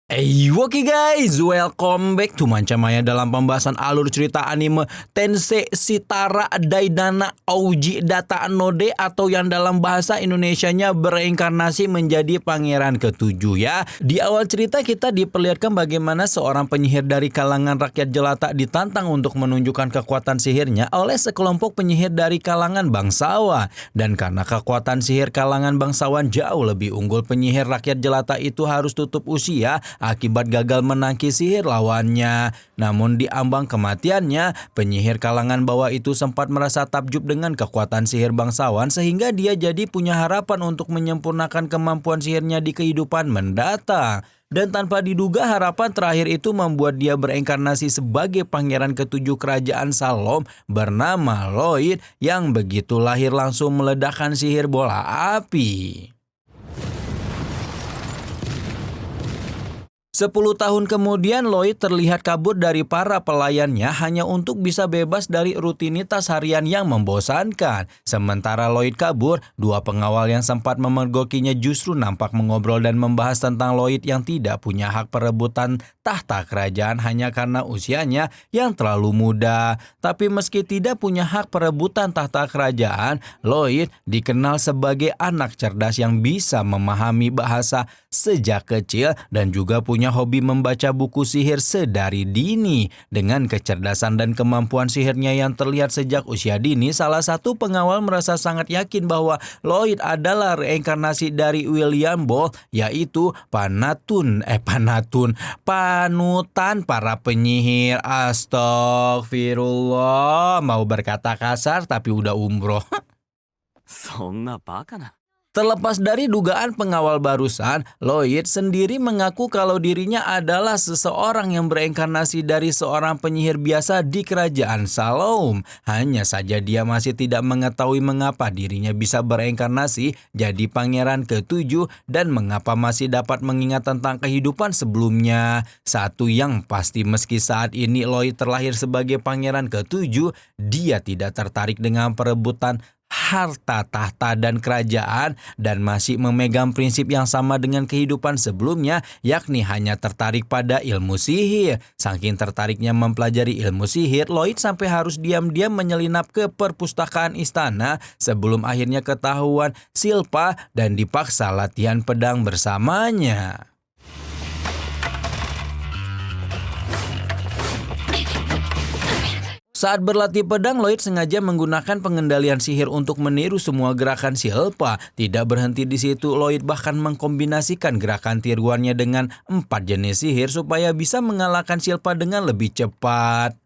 Oke guys, welcome back to Mancamaya dalam pembahasan alur cerita anime Tensei Shitara Daidana Ouji Data Node atau yang dalam bahasa Indonesianya bereinkarnasi menjadi pangeran ketujuh ya. Di awal cerita kita diperlihatkan bagaimana seorang penyihir dari kalangan rakyat jelata ditantang untuk menunjukkan kekuatan sihirnya oleh sekelompok penyihir dari kalangan bangsawan. Dan karena kekuatan sihir kalangan bangsawan jauh lebih unggul, penyihir rakyat jelata itu harus tutup usia akibat gagal menangkis sihir lawannya. Namun di ambang kematiannya, penyihir kalangan bawah itu sempat merasa takjub dengan kekuatan sihir bangsawan sehingga dia jadi punya harapan untuk menyempurnakan kemampuan sihirnya di kehidupan mendatang. Dan tanpa diduga harapan terakhir itu membuat dia bereinkarnasi sebagai pangeran ketujuh kerajaan Salom bernama Lloyd yang begitu lahir langsung meledakkan sihir bola api. 10 tahun kemudian Lloyd terlihat kabur dari para pelayannya hanya untuk bisa bebas dari rutinitas harian yang membosankan. Sementara Lloyd kabur, dua pengawal yang sempat memergokinya justru nampak mengobrol dan membahas tentang Lloyd yang tidak punya hak perebutan tahta kerajaan hanya karena usianya yang terlalu muda. Tapi meski tidak punya hak perebutan tahta kerajaan, Lloyd dikenal sebagai anak cerdas yang bisa memahami bahasa sejak kecil dan juga punya hobi membaca buku sihir sedari dini. Dengan kecerdasan dan kemampuan sihirnya yang terlihat sejak usia dini, salah satu pengawal merasa sangat yakin bahwa Lloyd adalah reinkarnasi dari William Ball, yaitu panutan para penyihir. Astagfirullah, mau berkata kasar tapi udah umroh. Terlepas dari dugaan pengawal barusan, Lloyd sendiri mengaku kalau dirinya adalah seseorang yang bereinkarnasi dari seorang penyihir biasa di kerajaan Salom. Hanya saja dia masih tidak mengetahui mengapa dirinya bisa bereinkarnasi jadi pangeran ketujuh dan mengapa masih dapat mengingat tentang kehidupan sebelumnya. Satu yang pasti, meski saat ini Lloyd terlahir sebagai pangeran ketujuh, dia tidak tertarik dengan perebutan harta tahta dan kerajaan dan masih memegang prinsip yang sama dengan kehidupan sebelumnya, yakni hanya tertarik pada ilmu sihir. Saking tertariknya mempelajari ilmu sihir, Lloyd sampai harus diam-diam menyelinap ke perpustakaan istana sebelum akhirnya ketahuan Silpa dan dipaksa latihan pedang bersamanya. Saat berlatih pedang, Lloyd sengaja menggunakan pengendalian sihir untuk meniru semua gerakan Silpa. Tidak berhenti di situ, Lloyd bahkan mengkombinasikan gerakan tiruannya dengan 4 jenis sihir supaya bisa mengalahkan Silpa dengan lebih cepat.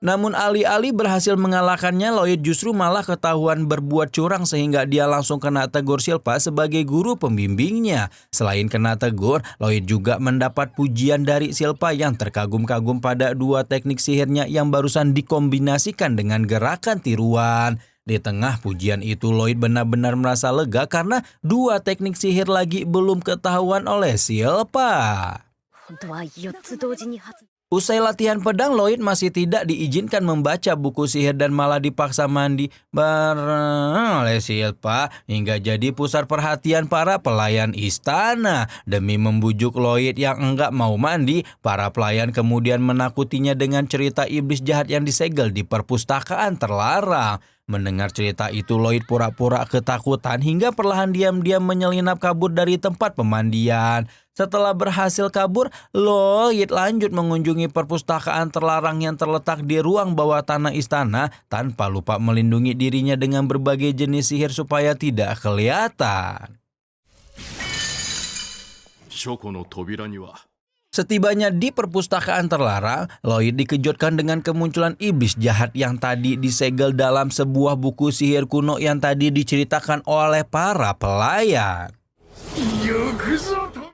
Namun alih-alih berhasil mengalahkannya, Lloyd justru malah ketahuan berbuat curang sehingga dia langsung kena tegur Silpa sebagai guru pembimbingnya. Selain kena tegur, Lloyd juga mendapat pujian dari Silpa yang terkagum-kagum pada dua teknik sihirnya yang barusan dikombinasikan dengan gerakan tiruan. Di tengah pujian itu, Lloyd benar-benar merasa lega karena dua teknik sihir lagi belum ketahuan oleh Silpa. Usai latihan pedang, Lloyd masih tidak diizinkan membaca buku sihir dan malah dipaksa mandi bareng oleh Silpa hingga jadi pusat perhatian para pelayan istana. Demi membujuk Lloyd yang enggak mau mandi, para pelayan kemudian menakutinya dengan cerita iblis jahat yang disegel di perpustakaan terlarang. Mendengar cerita itu, Lloyd pura-pura ketakutan hingga perlahan diam-diam menyelinap kabur dari tempat pemandian. Setelah berhasil kabur, Lloyd lanjut mengunjungi perpustakaan terlarang yang terletak di ruang bawah tanah istana tanpa lupa melindungi dirinya dengan berbagai jenis sihir supaya tidak kelihatan. Setibanya di perpustakaan terlarang, Lloyd dikejutkan dengan kemunculan iblis jahat yang tadi disegel dalam sebuah buku sihir kuno yang tadi diceritakan oleh para pelayan.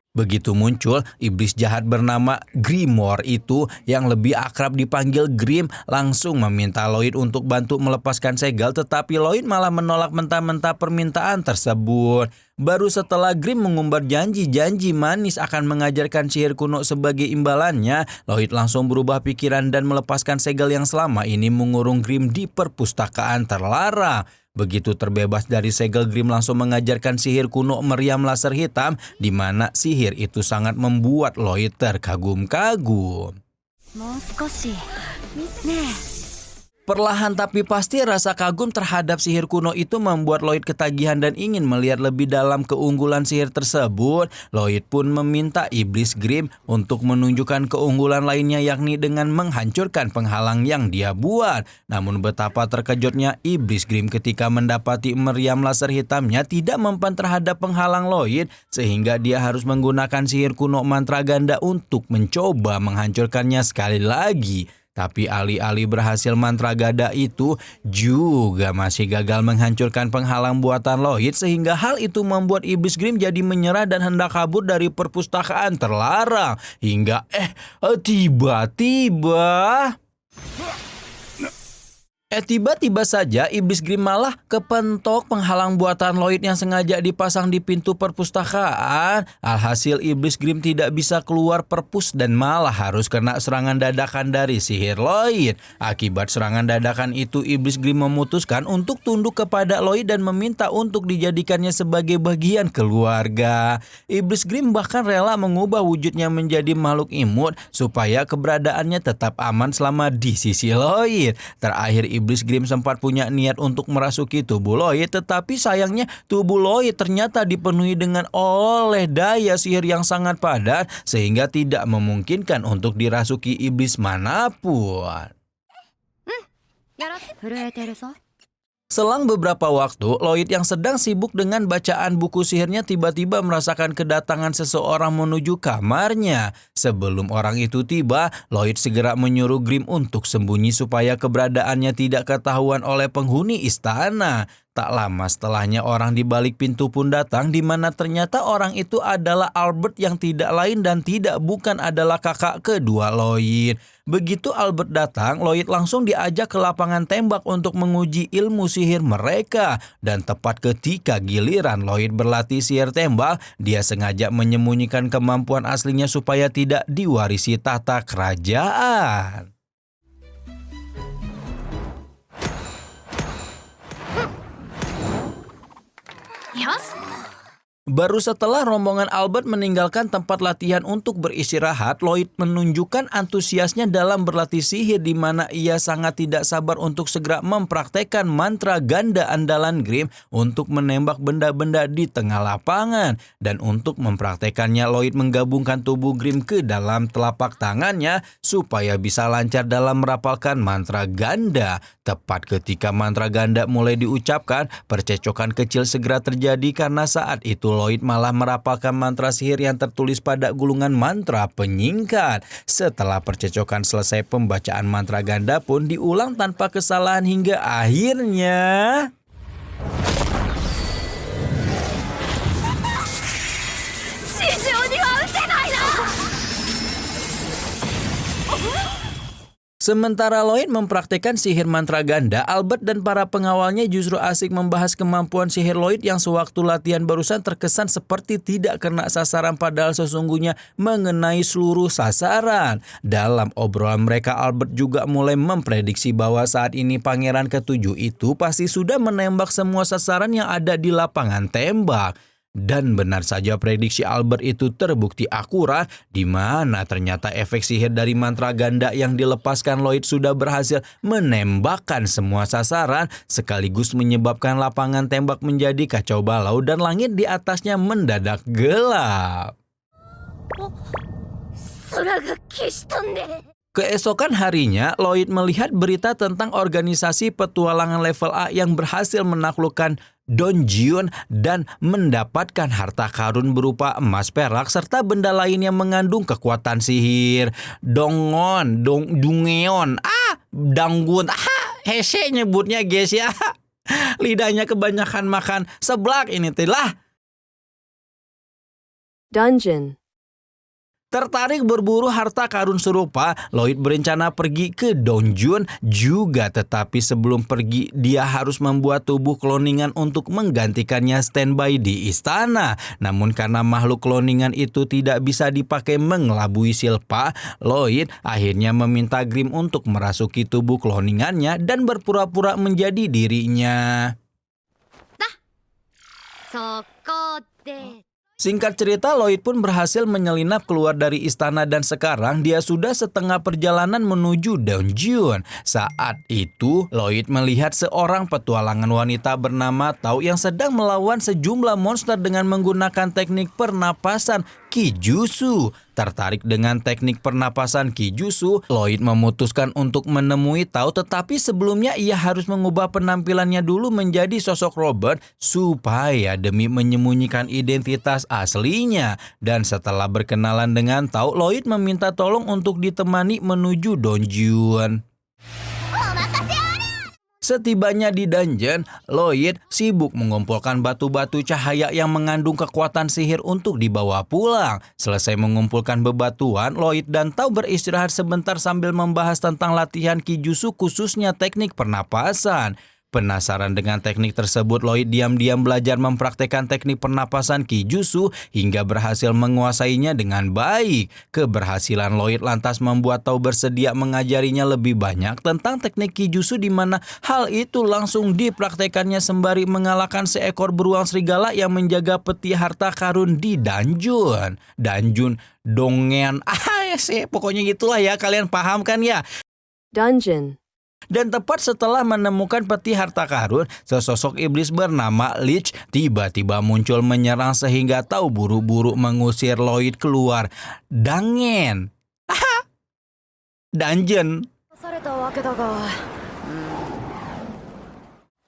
Begitu muncul, iblis jahat bernama Grimoire itu yang lebih akrab dipanggil Grim langsung meminta Lloyd untuk bantu melepaskan segel, tetapi Lloyd malah menolak mentah-mentah permintaan tersebut. Baru setelah Grim mengumbar janji-janji manis akan mengajarkan sihir kuno sebagai imbalannya, Lloyd langsung berubah pikiran dan melepaskan segel yang selama ini mengurung Grim di perpustakaan terlarang. Begitu terbebas dari segel, Grimm langsung mengajarkan sihir kuno meriam laser hitam, di mana sihir itu sangat membuat Lloyd terkagum-kagum. Perlahan tapi pasti rasa kagum terhadap sihir kuno itu membuat Lloyd ketagihan dan ingin melihat lebih dalam keunggulan sihir tersebut. Lloyd pun meminta Iblis Grimm untuk menunjukkan keunggulan lainnya, yakni dengan menghancurkan penghalang yang dia buat. Namun betapa terkejutnya Iblis Grimm ketika mendapati meriam laser hitamnya tidak mempan terhadap penghalang Lloyd, sehingga dia harus menggunakan sihir kuno mantra ganda untuk mencoba menghancurkannya sekali lagi. Tapi alih-alih berhasil mantra ganda itu juga masih gagal menghancurkan penghalang buatan Lloyd, sehingga hal itu membuat Iblis Grimm jadi menyerah dan hendak kabur dari perpustakaan terlarang. Hingga tiba-tiba saja Iblis Grimm malah kepentok penghalang buatan Lloyd yang sengaja dipasang di pintu perpustakaan. Alhasil Iblis Grimm tidak bisa keluar perpus dan malah harus kena serangan dadakan dari sihir Lloyd. Akibat serangan dadakan itu, Iblis Grimm memutuskan untuk tunduk kepada Lloyd dan meminta untuk dijadikannya sebagai bagian keluarga. Iblis Grimm bahkan rela mengubah wujudnya menjadi makhluk imut supaya keberadaannya tetap aman selama di sisi Lloyd. Terakhir, Iblis Grimm sempat punya niat untuk merasuki tubuh Lloyd, tetapi sayangnya tubuh Lloyd ternyata dipenuhi dengan oleh daya sihir yang sangat padat, sehingga tidak memungkinkan untuk dirasuki iblis manapun. Selang beberapa waktu, Lloyd yang sedang sibuk dengan bacaan buku sihirnya tiba-tiba merasakan kedatangan seseorang menuju kamarnya. Sebelum orang itu tiba, Lloyd segera menyuruh Grimm untuk sembunyi supaya keberadaannya tidak ketahuan oleh penghuni istana. Tak lama setelahnya orang di balik pintu pun datang, di mana ternyata orang itu adalah Albert yang tidak lain dan tidak bukan adalah kakak kedua Lloyd. Begitu Albert datang, Lloyd langsung diajak ke lapangan tembak untuk menguji ilmu sihir mereka. Dan tepat ketika giliran Lloyd berlatih sihir tembak, dia sengaja menyembunyikan kemampuan aslinya supaya tidak diwarisi tahta kerajaan. Baru setelah rombongan Albert meninggalkan tempat latihan untuk beristirahat, Lloyd menunjukkan antusiasnya dalam berlatih sihir, di mana ia sangat tidak sabar untuk segera mempraktekkan mantra ganda andalan Grimm untuk menembak benda-benda di tengah lapangan. Dan untuk mempraktekannya, Lloyd menggabungkan tubuh Grimm ke dalam telapak tangannya supaya bisa lancar dalam merapalkan mantra ganda. Tepat ketika mantra ganda mulai diucapkan, percecokan kecil segera terjadi karena saat itu Lloyd malah merapalkan mantra sihir yang tertulis pada gulungan mantra penyingkat. Setelah percecokan selesai, pembacaan mantra ganda pun diulang tanpa kesalahan hingga akhirnya sementara Lloyd mempraktikkan sihir mantra ganda, Albert dan para pengawalnya justru asik membahas kemampuan sihir Lloyd yang sewaktu latihan barusan terkesan seperti tidak kena sasaran, padahal sesungguhnya mengenai seluruh sasaran. Dalam obrolan mereka, Albert juga mulai memprediksi bahwa saat ini pangeran ketujuh itu pasti sudah menembak semua sasaran yang ada di lapangan tembak. Dan benar saja prediksi Albert itu terbukti akurat, di mana ternyata efek sihir dari mantra ganda yang dilepaskan Lloyd sudah berhasil menembakkan semua sasaran, sekaligus menyebabkan lapangan tembak menjadi kacau balau dan langit di atasnya mendadak gelap. Keesokan harinya, Lloyd melihat berita tentang organisasi petualangan level A yang berhasil menaklukkan Donjion dan mendapatkan harta karun berupa emas, perak, serta benda lain yang mengandung kekuatan sihir. Dungeon, Danggun, hese nyebutnya guys ya. Lidahnya kebanyakan makan seblak ini telah. Dungeon. Tertarik berburu harta karun serupa, Lloyd berencana pergi ke Dongjun juga, tetapi sebelum pergi dia harus membuat tubuh kloningan untuk menggantikannya standby di istana. Namun karena makhluk kloningan itu tidak bisa dipakai mengelabui Silpa, Lloyd akhirnya meminta Grimm untuk merasuki tubuh kloningannya dan berpura-pura menjadi dirinya. そこで Singkat cerita, Lloyd pun berhasil menyelinap keluar dari istana dan sekarang dia sudah setengah perjalanan menuju Donjun. Saat itu, Lloyd melihat seorang petualangan wanita bernama Tao yang sedang melawan sejumlah monster dengan menggunakan teknik pernapasan Kijutsu. Tertarik dengan teknik pernapasan Kijutsu, Lloyd memutuskan untuk menemui Tao, tetapi sebelumnya ia harus mengubah penampilannya dulu menjadi sosok Robert supaya demi menyembunyikan identitas aslinya. Dan setelah berkenalan dengan Tao, Lloyd meminta tolong untuk ditemani menuju Donjun. Setibanya di dungeon, Lloyd sibuk mengumpulkan batu-batu cahaya yang mengandung kekuatan sihir untuk dibawa pulang. Selesai mengumpulkan bebatuan, Lloyd dan Tao beristirahat sebentar sambil membahas tentang latihan Kijutsu khususnya teknik pernapasan. Penasaran dengan teknik tersebut, Lloyd diam-diam belajar mempraktekkan teknik pernapasan Kijutsu hingga berhasil menguasainya dengan baik. Keberhasilan Lloyd lantas membuat Tao bersedia mengajarinya lebih banyak tentang teknik Kijutsu, di mana hal itu langsung dipraktekannya sembari mengalahkan seekor beruang serigala yang menjaga peti harta karun di dungeon. Dungeon dongen. Pokoknya gitulah ya, kalian paham kan ya? Dungeon. Dan tepat setelah menemukan peti harta karun, sesosok iblis bernama Lich tiba-tiba muncul menyerang sehingga Tao buru-buru mengusir Lloyd keluar Dungeon.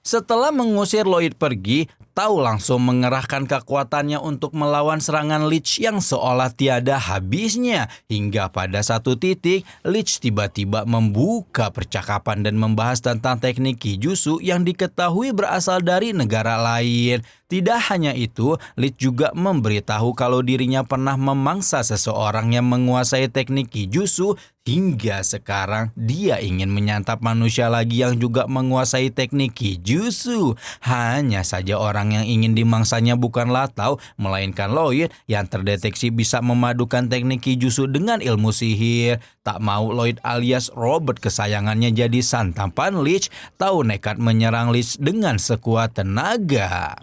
Setelah mengusir Lloyd pergi, Tao langsung mengerahkan kekuatannya untuk melawan serangan Lich yang seolah tiada habisnya. Hingga pada satu titik, Lich tiba-tiba membuka percakapan dan membahas tentang teknik Kijutsu yang diketahui berasal dari negara lain. Tidak hanya itu, Lich juga memberitahu kalau dirinya pernah memangsa seseorang yang menguasai teknik Kijutsu. Hingga sekarang dia ingin menyantap manusia lagi yang juga menguasai teknik Kijutsu. Hanya saja orang yang ingin dimangsanya bukanlah Tao, melainkan Lloyd yang terdeteksi bisa memadukan teknik Kijutsu dengan ilmu sihir. Tak mau Lloyd alias Robert kesayangannya jadi santapan Lich, Tao nekat menyerang Lich dengan sekuat tenaga.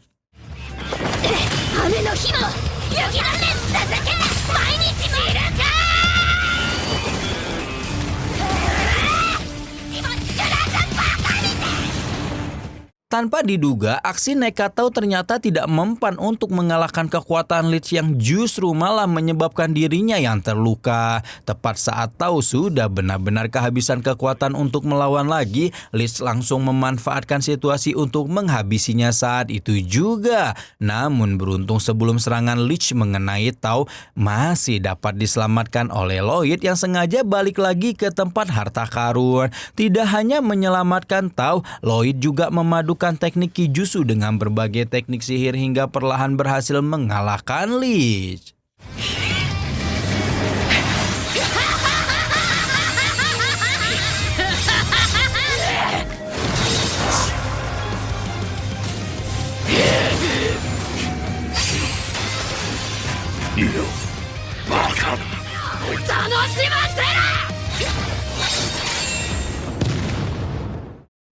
Tanpa diduga, aksi nekat Tao ternyata tidak mempan untuk mengalahkan kekuatan Lich yang justru malah menyebabkan dirinya yang terluka. Tepat saat Tao sudah benar-benar kehabisan kekuatan untuk melawan lagi, Lich langsung memanfaatkan situasi untuk menghabisinya saat itu juga. Namun beruntung sebelum serangan Lich mengenai Tao, masih dapat diselamatkan oleh Lloyd yang sengaja balik lagi ke tempat harta karun. Tidak hanya menyelamatkan Tao, Lloyd juga memadukan teknik Kijutsu dengan berbagai teknik sihir hingga perlahan berhasil mengalahkan Lich.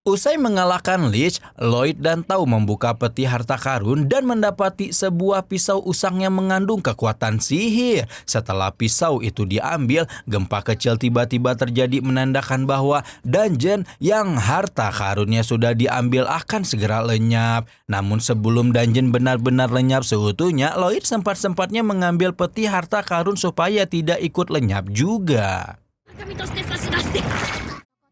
Usai mengalahkan Lich, Lloyd dan Tao membuka peti harta karun dan mendapati sebuah pisau usang yang mengandung kekuatan sihir. Setelah pisau itu diambil, gempa kecil tiba-tiba terjadi menandakan bahwa dungeon yang harta karunnya sudah diambil akan segera lenyap. Namun sebelum dungeon benar-benar lenyap seutuhnya, Lloyd sempat-sempatnya mengambil peti harta karun supaya tidak ikut lenyap juga.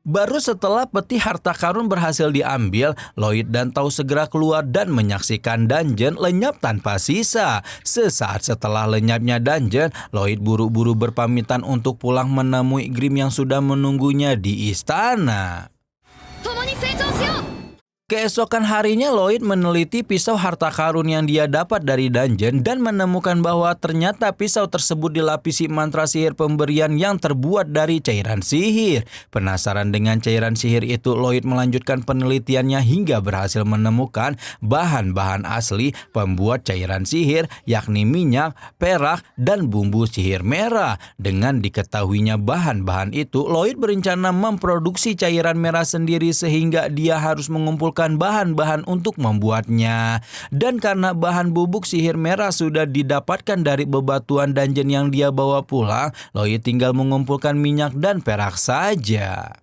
Baru setelah peti harta karun berhasil diambil, Lloyd dan Tao segera keluar dan menyaksikan dungeon lenyap tanpa sisa. Sesaat setelah lenyapnya dungeon, Lloyd buru-buru berpamitan untuk pulang menemui Grim yang sudah menunggunya di istana. Keesokan harinya, Lloyd meneliti pisau harta karun yang dia dapat dari dungeon dan menemukan bahwa ternyata pisau tersebut dilapisi mantra sihir pemberian yang terbuat dari cairan sihir. Penasaran dengan cairan sihir itu, Lloyd melanjutkan penelitiannya hingga berhasil menemukan bahan-bahan asli pembuat cairan sihir, yakni minyak, perak, dan bumbu sihir merah. Dengan diketahuinya bahan-bahan itu, Lloyd berencana memproduksi cairan merah sendiri sehingga dia harus mengumpulkan mengumpulkan bahan-bahan untuk membuatnya. Dan karena bahan bubuk sihir merah sudah didapatkan dari bebatuan dungeon yang dia bawa pulang, Lloyd tinggal mengumpulkan minyak dan perak saja.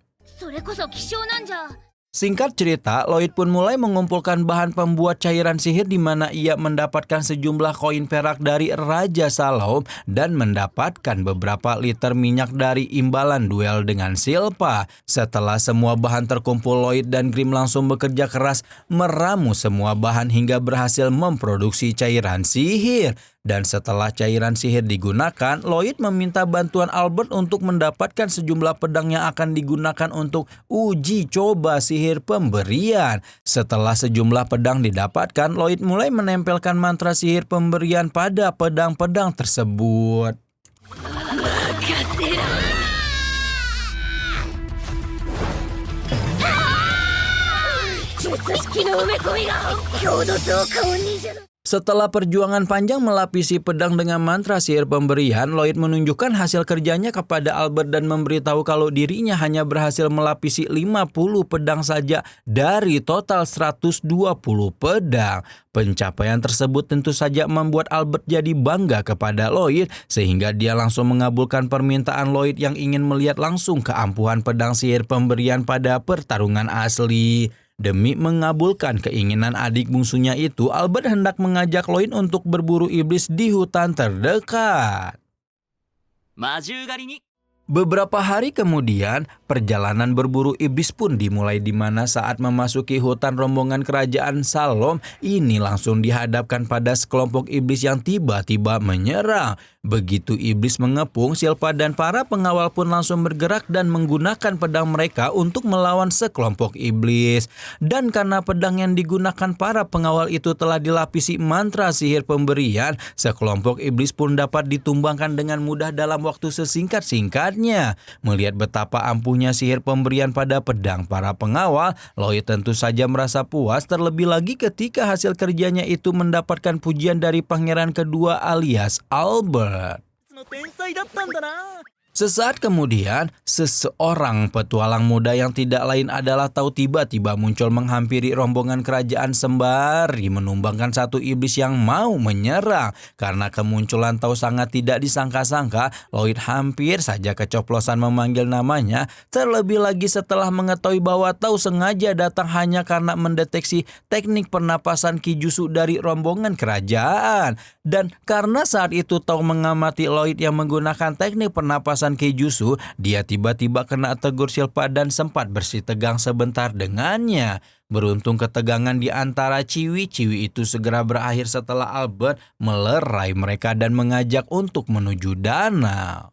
それこそ希少なんじゃ。 Singkat cerita, Lloyd pun mulai mengumpulkan bahan pembuat cairan sihir di mana ia mendapatkan sejumlah koin perak dari Raja Salom dan mendapatkan beberapa liter minyak dari imbalan duel dengan Silpa. Setelah semua bahan terkumpul, Lloyd dan Grim langsung bekerja keras meramu semua bahan hingga berhasil memproduksi cairan sihir. Dan setelah cairan sihir digunakan, Lloyd meminta bantuan Albert untuk mendapatkan sejumlah pedang yang akan digunakan untuk uji coba sihir pemberian. Setelah sejumlah pedang didapatkan, Lloyd mulai menempelkan mantra sihir pemberian pada pedang-pedang tersebut. 術式の埋め込みが強度増加を20。 Setelah perjuangan panjang melapisi pedang dengan mantra sihir pemberian, Lloyd menunjukkan hasil kerjanya kepada Albert dan memberitahu kalau dirinya hanya berhasil melapisi 50 pedang saja dari total 120 pedang. Pencapaian tersebut tentu saja membuat Albert jadi bangga kepada Lloyd, sehingga dia langsung mengabulkan permintaan Lloyd yang ingin melihat langsung keampuhan pedang sihir pemberian pada pertarungan asli. Demi mengabulkan keinginan adik bungsunya itu, Albert hendak mengajak Lloyd untuk berburu iblis di hutan terdekat. Beberapa hari kemudian, perjalanan berburu iblis pun dimulai di mana saat memasuki hutan rombongan kerajaan Salom ini langsung dihadapkan pada sekelompok iblis yang tiba-tiba menyerang. Begitu iblis mengepung, Silpa dan para pengawal pun langsung bergerak dan menggunakan pedang mereka untuk melawan sekelompok iblis. Dan karena pedang yang digunakan para pengawal itu telah dilapisi mantra sihir pemberian, sekelompok iblis pun dapat ditumbangkan dengan mudah dalam waktu sesingkat-singkatnya. Melihat betapa ampuhnya sihir pemberian pada pedang para pengawal, Lloyd tentu saja merasa puas, terlebih lagi ketika hasil kerjanya itu mendapatkan pujian dari pangeran kedua alias Albert. Sesaat kemudian, seseorang petualang muda yang tidak lain adalah Tau tiba-tiba muncul menghampiri rombongan kerajaan sembari menumbangkan satu iblis yang mau menyerang. Karena kemunculan Tau sangat tidak disangka-sangka, Lloyd hampir saja kecoplosan memanggil namanya, terlebih lagi setelah mengetahui bahwa Tau sengaja datang hanya karena mendeteksi teknik pernapasan Kijutsu dari rombongan kerajaan. Dan karena saat itu Tau mengamati Lloyd yang menggunakan teknik pernapasan Kijutsu, dia tiba-tiba kena tegur Silpa dan sempat bersih tegang sebentar dengannya. Beruntung ketegangan di antara ciwi-ciwi itu segera berakhir setelah Albert melerai mereka dan mengajak untuk menuju danau.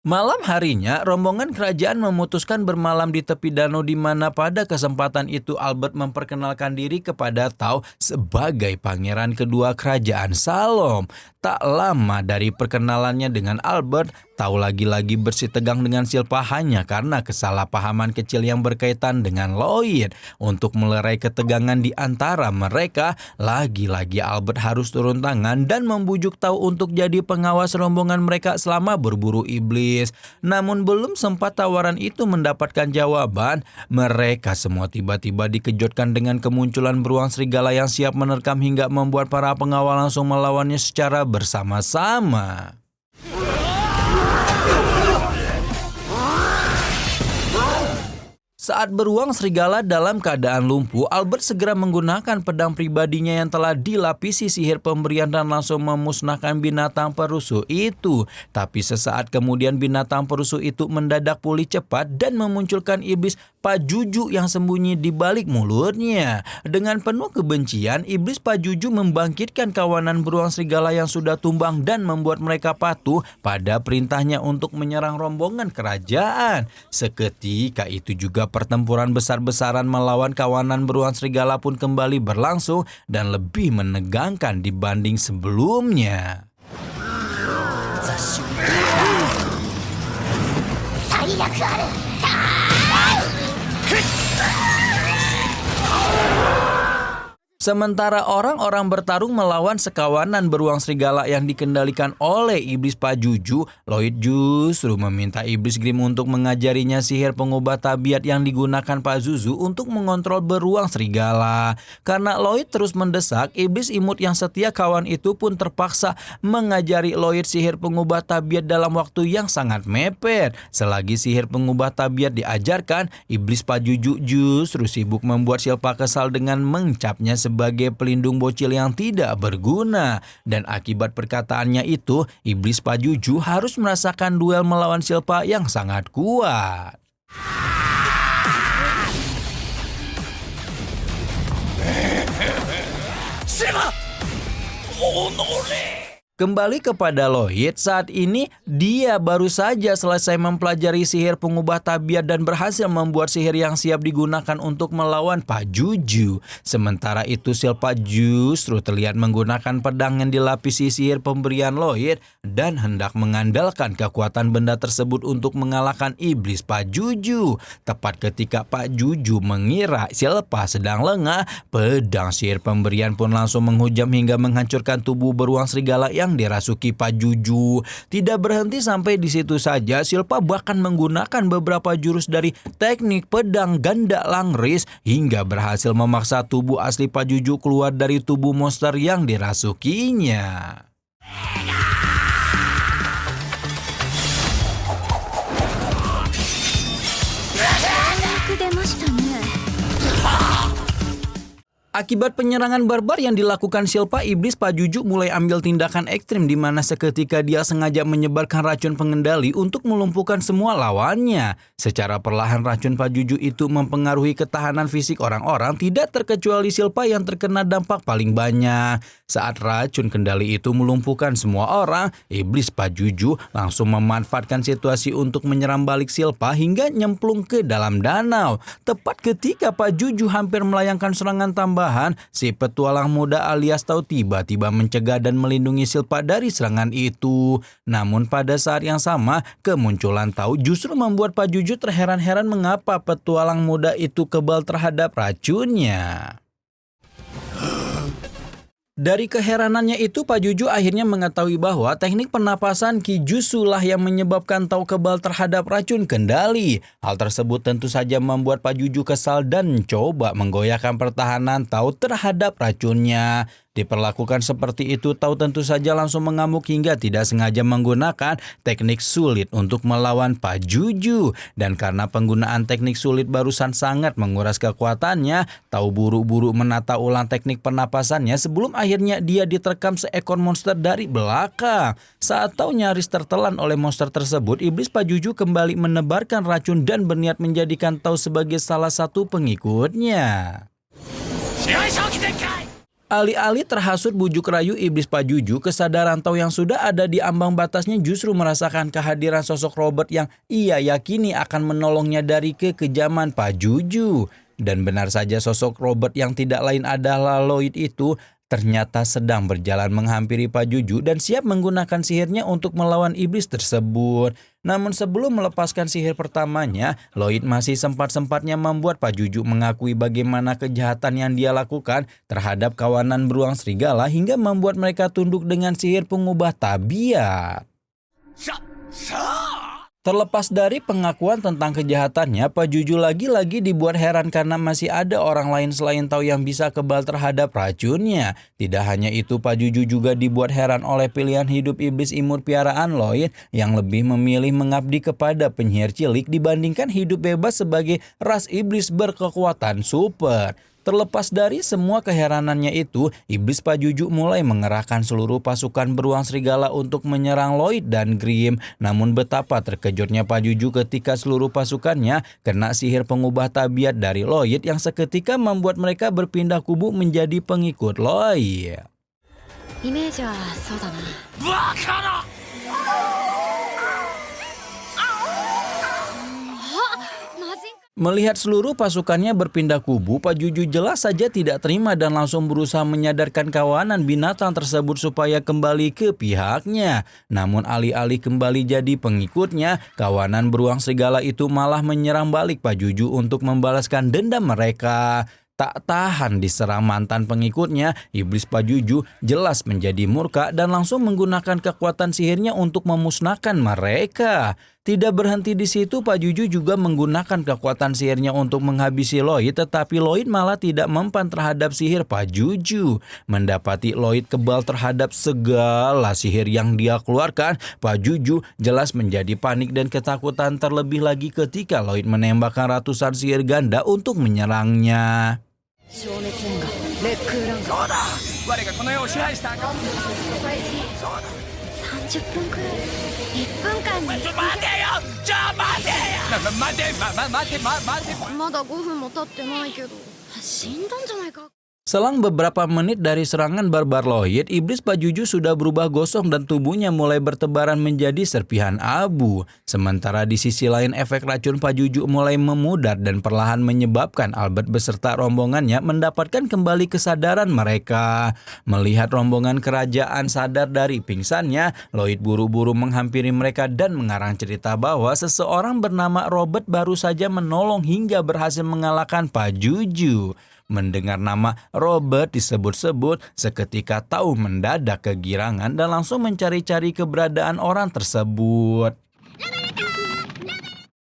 Malam harinya, rombongan kerajaan memutuskan bermalam di tepi danau di mana pada kesempatan itu Albert memperkenalkan diri kepada Tau sebagai pangeran kedua kerajaan Salom. Tak lama dari perkenalannya dengan Albert, Tau lagi-lagi bersih tegang dengan Silpa hanya karena kesalahpahaman kecil yang berkaitan dengan Lloyd. Untuk melerai ketegangan di antara mereka, lagi-lagi Albert harus turun tangan dan membujuk Tau untuk jadi pengawas rombongan mereka selama berburu iblis. Namun belum sempat tawaran itu mendapatkan jawaban, mereka semua tiba-tiba dikejutkan dengan kemunculan beruang serigala yang siap menerkam hingga membuat para pengawal langsung melawannya secara bersama-sama. Saat beruang serigala dalam keadaan lumpuh, Albert segera menggunakan pedang pribadinya yang telah dilapisi sihir pemberian dan langsung memusnahkan binatang perusuh itu. Tapi sesaat kemudian binatang perusuh itu mendadak pulih cepat dan memunculkan iblis Pajuju yang sembunyi di balik mulutnya. Dengan penuh kebencian, iblis Pajuju membangkitkan kawanan beruang serigala yang sudah tumbang dan membuat mereka patuh pada perintahnya untuk menyerang rombongan kerajaan. Seketika itu juga pertempuran besar-besaran melawan kawanan beruang serigala pun kembali berlangsung dan lebih menegangkan dibanding sebelumnya. Sementara orang-orang bertarung melawan sekawanan beruang serigala yang dikendalikan oleh iblis Pajuju, Lloyd justru meminta iblis Grim untuk mengajarinya sihir pengubah tabiat yang digunakan Pazuzu untuk mengontrol beruang serigala. Karena Lloyd terus mendesak, iblis imut yang setia kawan itu pun terpaksa mengajari Lloyd sihir pengubah tabiat dalam waktu yang sangat mepet. Selagi sihir pengubah tabiat diajarkan, iblis Pajuju justru sibuk membuat Silpa kesal dengan mencapnya sebagai pelindung bocil yang tidak berguna. Dan akibat perkataannya itu, iblis Pajuju harus merasakan duel melawan Silpa yang sangat kuat. Kembali kepada Lloyd, saat ini dia baru saja selesai mempelajari sihir pengubah tabiat dan berhasil membuat sihir yang siap digunakan untuk melawan Pajuju. Sementara itu Silpa justru terlihat menggunakan pedang yang dilapisi sihir pemberian Lloyd dan hendak mengandalkan kekuatan benda tersebut untuk mengalahkan iblis Pajuju. Tepat ketika Pajuju mengira Silpa sedang lengah, pedang sihir pemberian pun langsung menghujam hingga menghancurkan tubuh beruang serigala yang dirasuki Pajuju. Tidak berhenti sampai di situ saja, Silpa bahkan menggunakan beberapa jurus dari teknik pedang ganda langris hingga berhasil memaksa tubuh asli Pajuju keluar dari tubuh monster yang dirasukinya. Akibat penyerangan barbar yang dilakukan Silpa, iblis Pajuju mulai ambil tindakan ekstrim di mana seketika dia sengaja menyebarkan racun pengendali untuk melumpuhkan semua lawannya. Secara perlahan racun Pajuju itu mempengaruhi ketahanan fisik orang-orang, tidak terkecuali Silpa yang terkena dampak paling banyak. Saat racun kendali itu melumpuhkan semua orang, iblis Pajuju langsung memanfaatkan situasi untuk menyerang balik Silpa hingga nyemplung ke dalam danau. Tepat ketika Pajuju hampir melayangkan serangan tambahan, si petualang muda alias Tau tiba-tiba mencegah dan melindungi Silpa dari serangan itu. Namun pada saat yang sama, kemunculan Tau justru membuat Pajuju terheran-heran mengapa petualang muda itu kebal terhadap racunnya. Dari keheranannya itu, Pajuju akhirnya mengetahui bahwa teknik pernapasan Kijutsu lah yang menyebabkan Tau kebal terhadap racun kendali. Hal tersebut tentu saja membuat Pajuju kesal dan coba menggoyahkan pertahanan Tau terhadap racunnya. Diperlakukan seperti itu, Tau tentu saja langsung mengamuk hingga tidak sengaja menggunakan teknik sulit untuk melawan Pajuju. Dan karena penggunaan teknik sulit barusan sangat menguras kekuatannya, Tau buru-buru menata ulang teknik pernapasannya sebelum akhirnya dia diterkam seekor monster dari belakang. Saat Tau nyaris tertelan oleh monster tersebut, iblis Pajuju kembali menebarkan racun dan berniat menjadikan Tau sebagai salah satu pengikutnya. Alih-alih terhasut bujuk rayu iblis Pajuju, kesadaran Tau yang sudah ada di ambang batasnya justru merasakan kehadiran sosok Robert yang ia yakini akan menolongnya dari kekejaman Pajuju. Dan benar saja sosok Robert yang tidak lain adalah Lloyd itu ternyata sedang berjalan menghampiri Pajuju dan siap menggunakan sihirnya untuk melawan iblis tersebut. Namun sebelum melepaskan sihir pertamanya, Lloyd masih sempat-sempatnya membuat Pajuju mengakui bagaimana kejahatan yang dia lakukan terhadap kawanan beruang serigala hingga membuat mereka tunduk dengan sihir pengubah tabiat. Terlepas dari pengakuan tentang kejahatannya, Pajuju lagi-lagi dibuat heran karena masih ada orang lain selain Tau yang bisa kebal terhadap racunnya. Tidak hanya itu, Pajuju juga dibuat heran oleh pilihan hidup iblis imut piaraan Lloyd yang lebih memilih mengabdi kepada penyihir cilik dibandingkan hidup bebas sebagai ras iblis berkekuatan super. Terlepas dari semua keheranannya itu, iblis Pajuju mulai mengerahkan seluruh pasukan beruang serigala untuk menyerang Lloyd dan Grim. Namun betapa terkejutnya Pajuju ketika seluruh pasukannya kena sihir pengubah tabiat dari Lloyd yang seketika membuat mereka berpindah kubu menjadi pengikut Lloyd. Melihat seluruh pasukannya berpindah kubu, Pajuju jelas saja tidak terima dan langsung berusaha menyadarkan kawanan binatang tersebut supaya kembali ke pihaknya. Namun alih-alih kembali jadi pengikutnya, kawanan beruang serigala itu malah menyerang balik Pajuju untuk membalaskan dendam mereka. Tak tahan diserang mantan pengikutnya, iblis Pajuju jelas menjadi murka dan langsung menggunakan kekuatan sihirnya untuk memusnahkan mereka. Tidak berhenti di situ, Pajuju juga menggunakan kekuatan sihirnya untuk menghabisi Lloyd, tetapi Lloyd malah tidak mempan terhadap sihir Pajuju. Mendapati Lloyd kebal terhadap segala sihir yang dia keluarkan, Pajuju jelas menjadi panik dan ketakutan, terlebih lagi ketika Lloyd menembakkan ratusan sihir ganda untuk menyerangnya. 消滅縁がレックーランガそうだ我がこの世を支配した赤30分くらい1分間にちょ待てよ待てまだ5分も経ってないけど死んだんじゃないか Selang beberapa menit dari serangan barbar Lloyd, iblis Pajuju sudah berubah gosong dan tubuhnya mulai bertebaran menjadi serpihan abu. Sementara di sisi lain efek racun Pajuju mulai memudar dan perlahan menyebabkan Albert beserta rombongannya mendapatkan kembali kesadaran mereka. Melihat rombongan kerajaan sadar dari pingsannya, Lloyd buru-buru menghampiri mereka dan mengarang cerita bahwa seseorang bernama Robert baru saja menolong hingga berhasil mengalahkan Pajuju. Mendengar nama Robert disebut-sebut, seketika tahu mendadak kegirangan dan langsung mencari-cari keberadaan orang tersebut.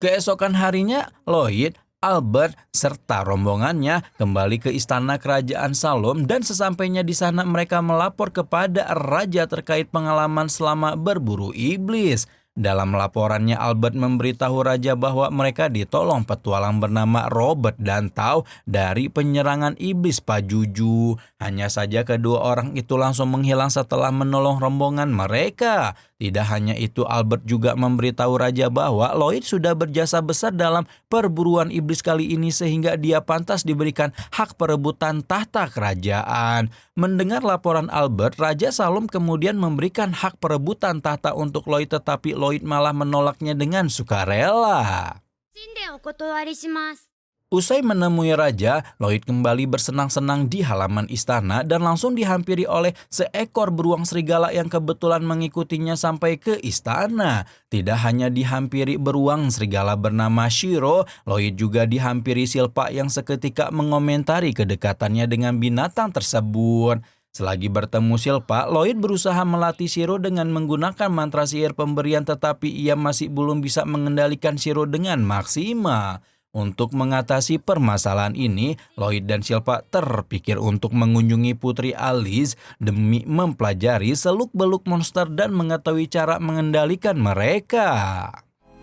Keesokan harinya, Lloyd, Albert, serta rombongannya kembali ke istana kerajaan Salom dan sesampainya di sana mereka melapor kepada raja terkait pengalaman selama berburu iblis. Dalam laporannya, Albert memberitahu raja bahwa mereka ditolong petualang bernama Robert dan Tau dari penyerangan iblis Pajuju. Hanya saja kedua orang itu langsung menghilang setelah menolong rombongan mereka. Tidak hanya itu, Albert juga memberitahu raja bahwa Lloyd sudah berjasa besar dalam perburuan iblis kali ini sehingga dia pantas diberikan hak perebutan tahta kerajaan. Mendengar laporan Albert, Raja Salom kemudian memberikan hak perebutan tahta untuk Lloyd, tetapi Lloyd malah menolaknya dengan sukarela. 死んでお断りします Usai menemui raja, Lloyd kembali bersenang-senang di halaman istana dan langsung dihampiri oleh seekor beruang serigala yang kebetulan mengikutinya sampai ke istana. Tidak hanya dihampiri beruang serigala bernama Shiro, Lloyd juga dihampiri Silpa yang seketika mengomentari kedekatannya dengan binatang tersebut. Selagi bertemu Silpa, Lloyd berusaha melatih Shiro dengan menggunakan mantra sihir pemberian, tetapi ia masih belum bisa mengendalikan Shiro dengan maksimal. Untuk mengatasi permasalahan ini, Lloyd dan Silpa terpikir untuk mengunjungi Putri Alice demi mempelajari seluk-beluk monster dan mengetahui cara mengendalikan mereka.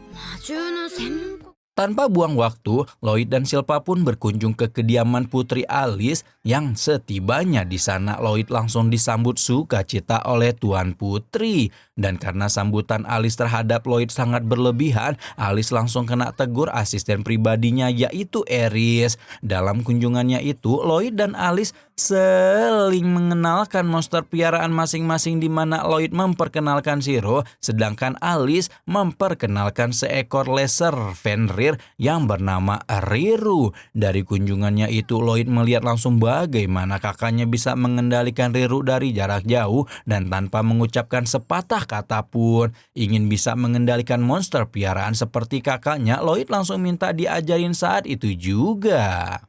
魔獣の専門家 Tanpa buang waktu, Lloyd dan Silpa pun berkunjung ke kediaman Putri Alice yang setibanya di sana Lloyd langsung disambut sukacita oleh Tuan Putri. Dan karena sambutan Alice terhadap Lloyd sangat berlebihan, Alice langsung kena tegur asisten pribadinya yaitu Eris. Dalam kunjungannya itu, Lloyd dan Alice saling mengenalkan monster piaraan masing-masing di mana Lloyd memperkenalkan Shiro, sedangkan Alice memperkenalkan seekor laser Fenrir yang bernama Riru. Dari kunjungannya itu, Lloyd melihat langsung bagaimana kakaknya bisa mengendalikan Riru dari jarak jauh dan tanpa mengucapkan sepatah kata pun. Ingin bisa mengendalikan monster piaraan seperti kakaknya, Lloyd langsung minta diajarin saat itu juga.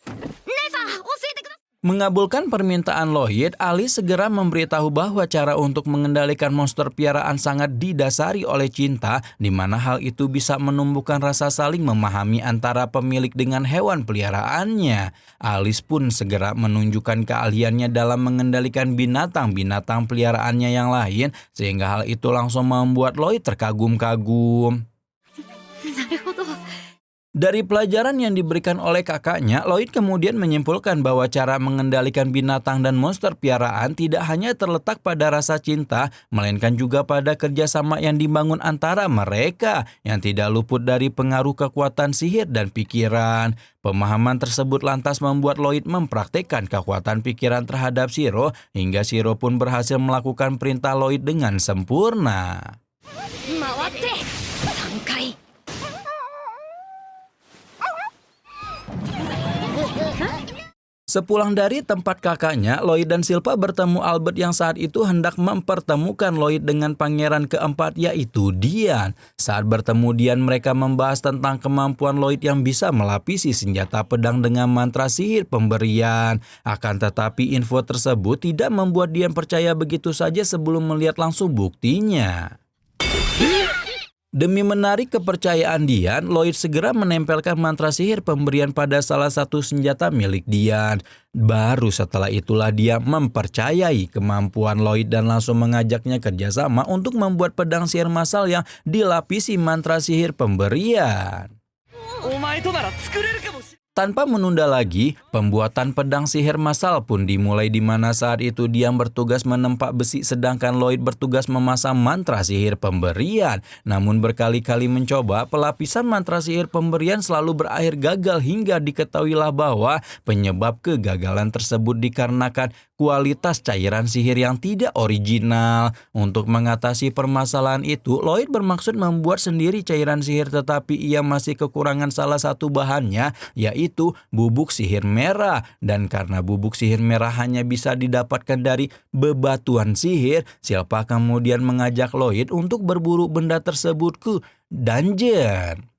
姉さん教えてください Mengabulkan permintaan Lloyd, Alice segera memberitahu bahwa cara untuk mengendalikan monster piaraan sangat didasari oleh cinta, di mana hal itu bisa menumbuhkan rasa saling memahami antara pemilik dengan hewan peliharaannya. Alice pun segera menunjukkan keahliannya dalam mengendalikan binatang-binatang peliharaannya yang lain, sehingga hal itu langsung membuat Lloyd terkagum-kagum. なるほど Dari pelajaran yang diberikan oleh kakaknya, Lloyd kemudian menyimpulkan bahwa cara mengendalikan binatang dan monster piaraan tidak hanya terletak pada rasa cinta, melainkan juga pada kerjasama yang dibangun antara mereka, yang tidak luput dari pengaruh kekuatan sihir dan pikiran. Pemahaman tersebut lantas membuat Lloyd mempraktikkan kekuatan pikiran terhadap Shiro, hingga Shiro pun berhasil melakukan perintah Lloyd dengan sempurna. 回って3回 え Sepulang dari tempat kakaknya, Lloyd dan Silpa bertemu Albert yang saat itu hendak mempertemukan Lloyd dengan pangeran keempat yaitu Dian. Saat bertemu Dian, mereka membahas tentang kemampuan Lloyd yang bisa melapisi senjata pedang dengan mantra sihir pemberian. Akan tetapi info tersebut tidak membuat Dian percaya begitu saja sebelum melihat langsung buktinya. Demi menarik kepercayaan Dian, Lloyd segera menempelkan mantra sihir pemberian pada salah satu senjata milik Dian. Baru setelah itulah dia mempercayai kemampuan Lloyd dan langsung mengajaknya kerjasama untuk membuat pedang sihir massal yang dilapisi mantra sihir pemberian. Tanpa menunda lagi, pembuatan pedang sihir massal pun dimulai di mana saat itu Dian bertugas menempa besi sedangkan Lloyd bertugas memasang mantra sihir pemberian. Namun berkali-kali mencoba, pelapisan mantra sihir pemberian selalu berakhir gagal hingga diketahuilah bahwa penyebab kegagalan tersebut dikarenakan kualitas cairan sihir yang tidak original. Untuk mengatasi permasalahan itu, Lloyd bermaksud membuat sendiri cairan sihir tetapi ia masih kekurangan salah satu bahannya, yaitu bubuk sihir merah. Dan karena bubuk sihir merah hanya bisa didapatkan dari bebatuan sihir, Silpa kemudian mengajak Lloyd untuk berburu benda tersebut ke dungeon.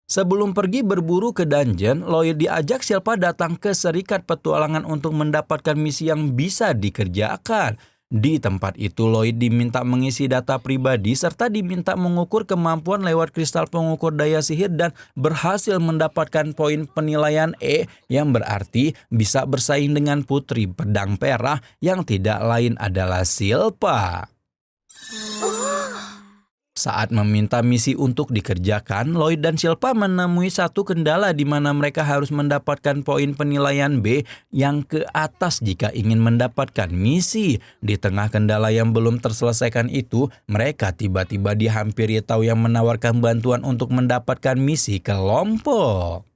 Sebelum pergi berburu ke dungeon, Lloyd diajak Silpa datang ke Serikat Petualangan untuk mendapatkan misi yang bisa dikerjakan. Di tempat itu Lloyd diminta mengisi data pribadi serta diminta mengukur kemampuan lewat kristal pengukur daya sihir dan berhasil mendapatkan poin penilaian E yang berarti bisa bersaing dengan putri pedang perah yang tidak lain adalah Silpa. Saat meminta misi untuk dikerjakan, Lloyd dan Silpa menemui satu kendala di mana mereka harus mendapatkan poin penilaian B yang ke atas jika ingin mendapatkan misi. Di tengah kendala yang belum terselesaikan itu, mereka tiba-tiba dihampiri Tao yang menawarkan bantuan untuk mendapatkan misi kelompok.